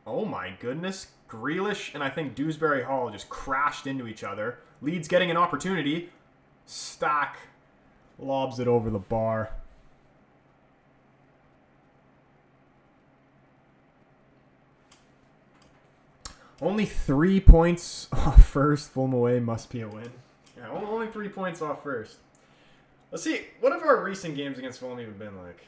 Oh my goodness. Grealish and I think Dewsbury Hall just crashed into each other. Leeds getting an opportunity. Stack lobs it over the bar. Only 3 points off first. Fulham away must be a win. Yeah, only 3 points off first. Let's see. What have our recent games against Fulham even been like?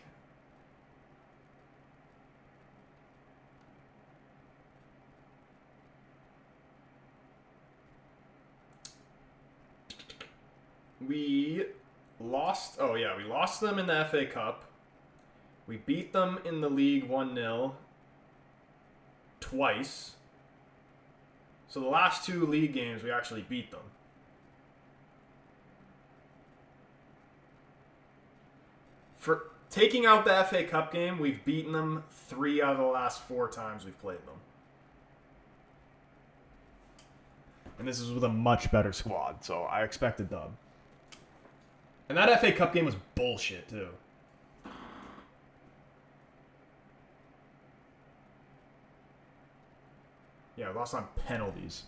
We lost. Oh, yeah. We lost them in the FA Cup. We beat them in the league 1-0 twice. So the last 2 league games, we actually beat them. For taking out the FA Cup game, we've beaten them 3 out of the last 4 times we've played them. And this is with a much better squad, so I expect a dub. And that FA Cup game was bullshit, too. Yeah, lost on penalties.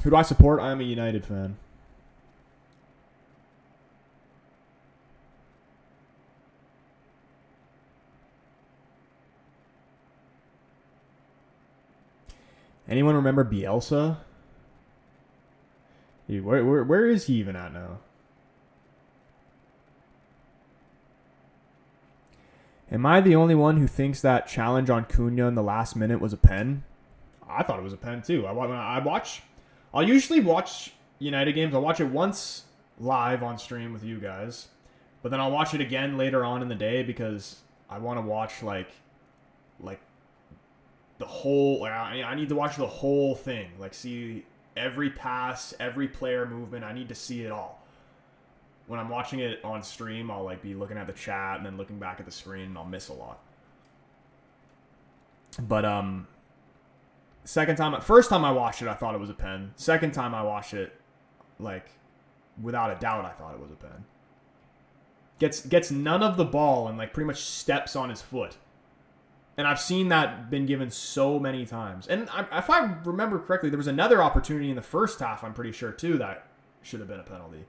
Who do I support? I'm a United fan. Anyone remember Bielsa? Dude, where is he even at now? Am I the only one who thinks that challenge on Cunha in the last minute was a pen? I thought it was a pen too. I'll usually watch United games. I'll watch it once live on stream with you guys, but then I'll watch it again later on in the day because I want to watch like the whole. Like, I need to watch the whole thing. Like see every pass, every player movement. I need to see it all. When I'm watching it on stream, I'll like be looking at the chat and then looking back at the screen and I'll miss a lot. But first time I watched it, I thought it was a pen. Second time I watched it, like without a doubt, I thought it was a pen. Gets none of the ball and like pretty much steps on his foot. And I've seen that been given so many times. And if I remember correctly, there was another opportunity in the first half, I'm pretty sure, too, that should have been a penalty.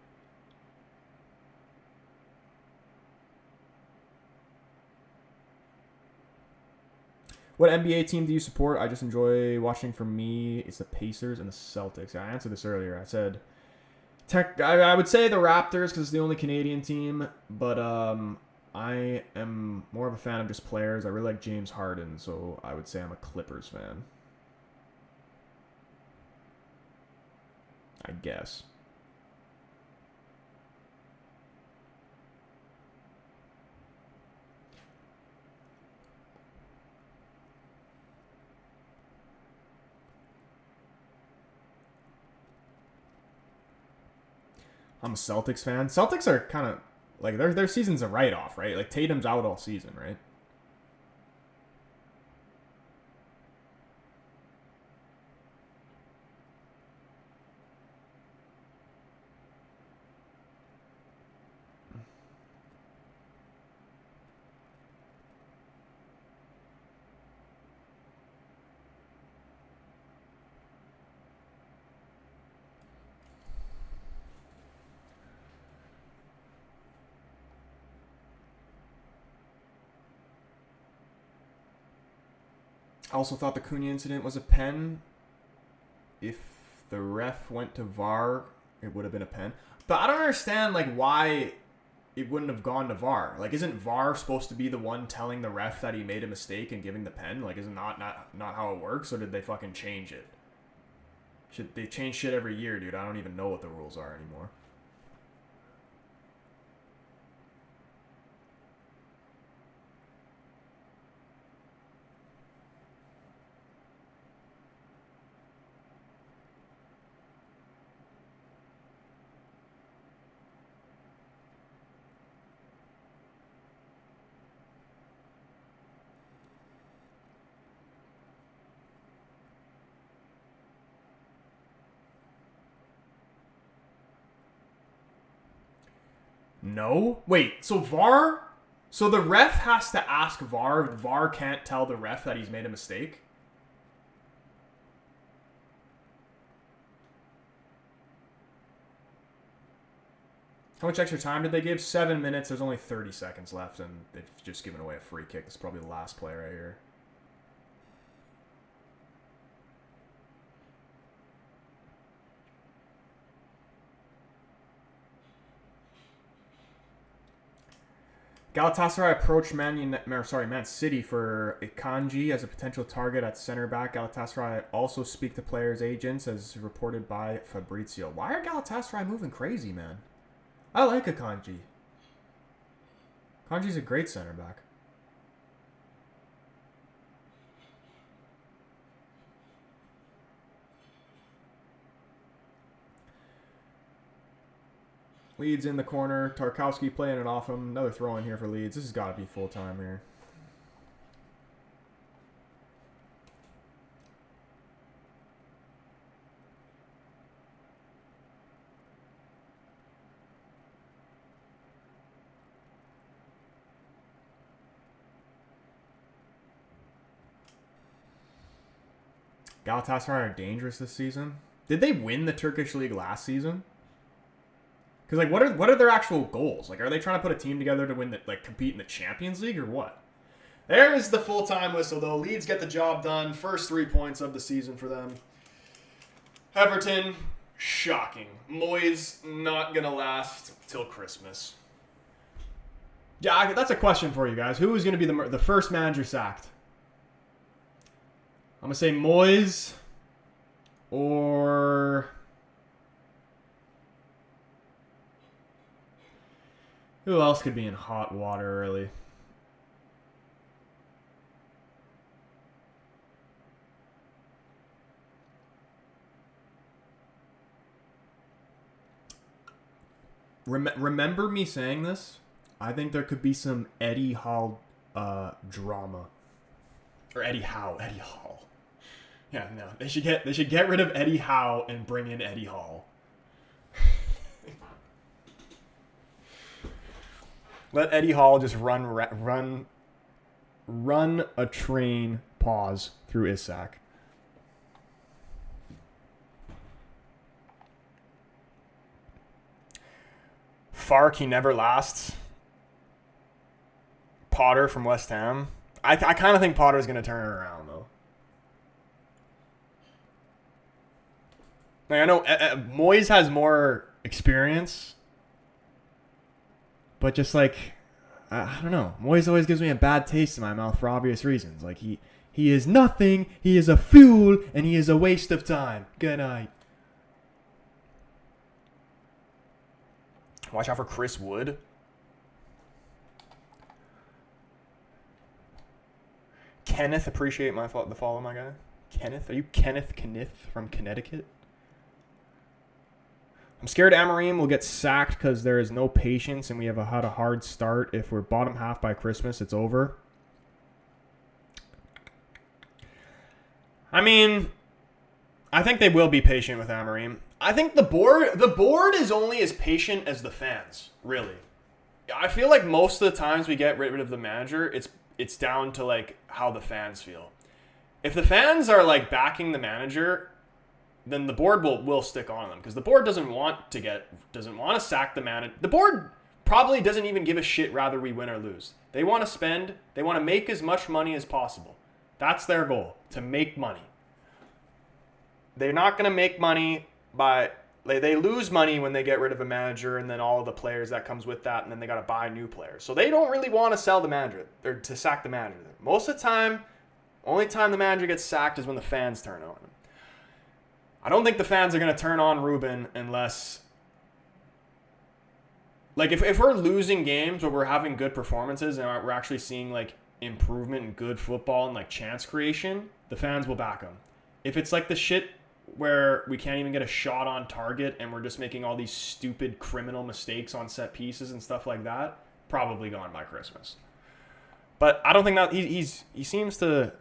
What NBA team do you support? I just enjoy watching. For me, it's the Pacers and the Celtics. I answered this earlier. I said, I would say the Raptors because it's the only Canadian team, but I am more of a fan of just players. I really like James Harden, so I would say I'm a Clippers fan. I guess. I'm a Celtics fan. Celtics are kind of like their season's a write-off, right? Like Tatum's out all season, right? I also thought the Cunha incident was a pen. If the ref went to VAR, it would have been a pen. But I don't understand like why it wouldn't have gone to VAR. Like, isn't VAR supposed to be the one telling the ref that he made a mistake and giving the pen? Like, isn't not how it works? Or did they fucking change it? They change shit every year, dude. I don't even know what the rules are anymore. No? Wait, so VAR? So the ref has to ask VAR. VAR can't tell the ref that he's made a mistake? How much extra time did they give? 7 minutes. There's only 30 seconds left, and they've just given away a free kick. It's probably the last play right here. Galatasaray approached Man City for Akanji as a potential target at center back. Galatasaray also speak to players' agents, as reported by Fabrizio. Why are Galatasaray moving crazy, man? I like Akanji. Akanji's a great center back. Leeds in the corner. Tarkowski playing it off him. Another throw in here for Leeds. This has got to be full time here. Galatasaray are dangerous this season. Did they win the Turkish league last season? Because like, what are their actual goals? Like, are they trying to put a team together to win the, like, compete in the Champions League or what? There is the full-time whistle, though. Leeds get the job done. First 3 points of the season for them. Everton, shocking. Moyes not gonna last till Christmas. Yeah, that's a question for you guys. Who is gonna be the first manager sacked? I'm gonna say Moyes or. Who else could be in hot water early? Remember me saying this? I think there could be some Eddie Hall drama. Or Eddie Howe. Eddie Hall. Yeah, no. They should get rid of Eddie Howe and bring in Eddie Hall. Let Eddie Hall just run a train, pause, through Isak. Fark, he never lasts. Potter from West Ham. I kind of think Potter's going to turn it around, though. Like, I know Moyes has more experience. But just like, I don't know. Moyes always gives me a bad taste in my mouth for obvious reasons. Like, he is nothing, he is a fool, and he is a waste of time. Good night. Watch out for Chris Wood. Kenneth, appreciate the follow, my guy. Kenneth, are you Kenneth from Connecticut? I'm scared Amorim will get sacked because there is no patience and we have had a hard start. If we're bottom half by Christmas, it's over. I mean, I think they will be patient with Amorim. I think the board is only as patient as the fans, really. I feel like most of the times we get rid of the manager, it's down to like how the fans feel. If the fans are like backing the manager, then the board will stick on them because the board doesn't want to sack the manager. The board probably doesn't even give a shit rather we win or lose. They want to spend, they want to make as much money as possible. That's their goal, to make money. They're not going to make money by they lose money when they get rid of a manager and then all of the players that comes with that, and then they got to buy new players. So they don't really want to sell the manager or to sack the manager. Most of the time, only time the manager gets sacked is when the fans turn on him. I don't think the fans are going to turn on Ruben unless, like, if we're losing games where we're having good performances and we're actually seeing like improvement in good football and like chance creation, the fans will back him. If it's like the shit where we can't even get a shot on target and we're just making all these stupid criminal mistakes on set pieces and stuff like that, probably gone by Christmas. But I don't think that he seems to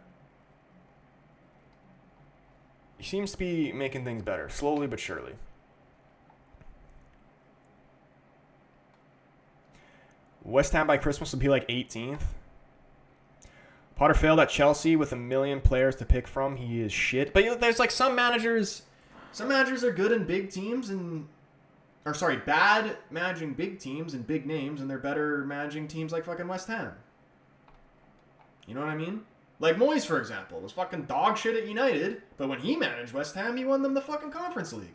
be making things better, slowly but surely. West Ham by Christmas will be like 18th. Potter failed at Chelsea with 1 million players to pick from. He is shit. But there's like some managers are good in big teams bad managing big teams and big names, and they're better managing teams like fucking West Ham. You know what I mean? Like Moyes, for example, was fucking dog shit at United, but when he managed West Ham, he won them the fucking Conference League.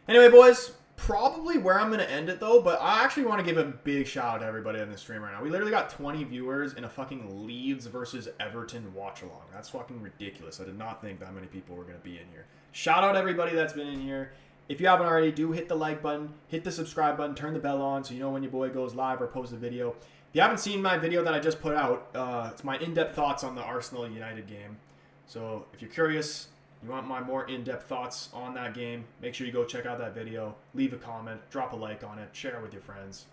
Anyway, boys, probably where I'm going to end it, though, but I actually want to give a big shout out to everybody on this stream right now. We literally got 20 viewers in a fucking Leeds versus Everton watch-along. That's fucking ridiculous. I did not think that many people were going to be in here. Shout out everybody that's been in here. If you haven't already, do hit the like button, hit the subscribe button, turn the bell on so you know when your boy goes live or posts a video. If you haven't seen my video that I just put out, it's my in-depth thoughts on the Arsenal United game. So if you're curious, you want my more in-depth thoughts on that game, make sure you go check out that video, leave a comment, drop a like on it, share it with your friends.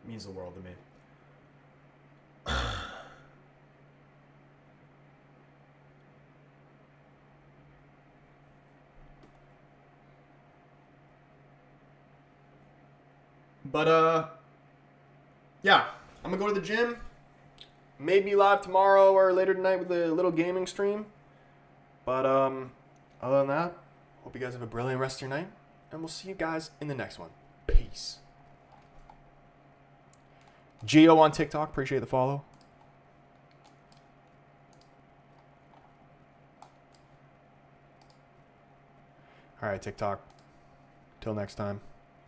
It means the world to me. But, yeah, I'm going to go to the gym. Maybe live tomorrow or later tonight with a little gaming stream. But, other than that, hope you guys have a brilliant rest of your night. And we'll see you guys in the next one. Peace. Geo on TikTok. Appreciate the follow. All right, TikTok. Till next time.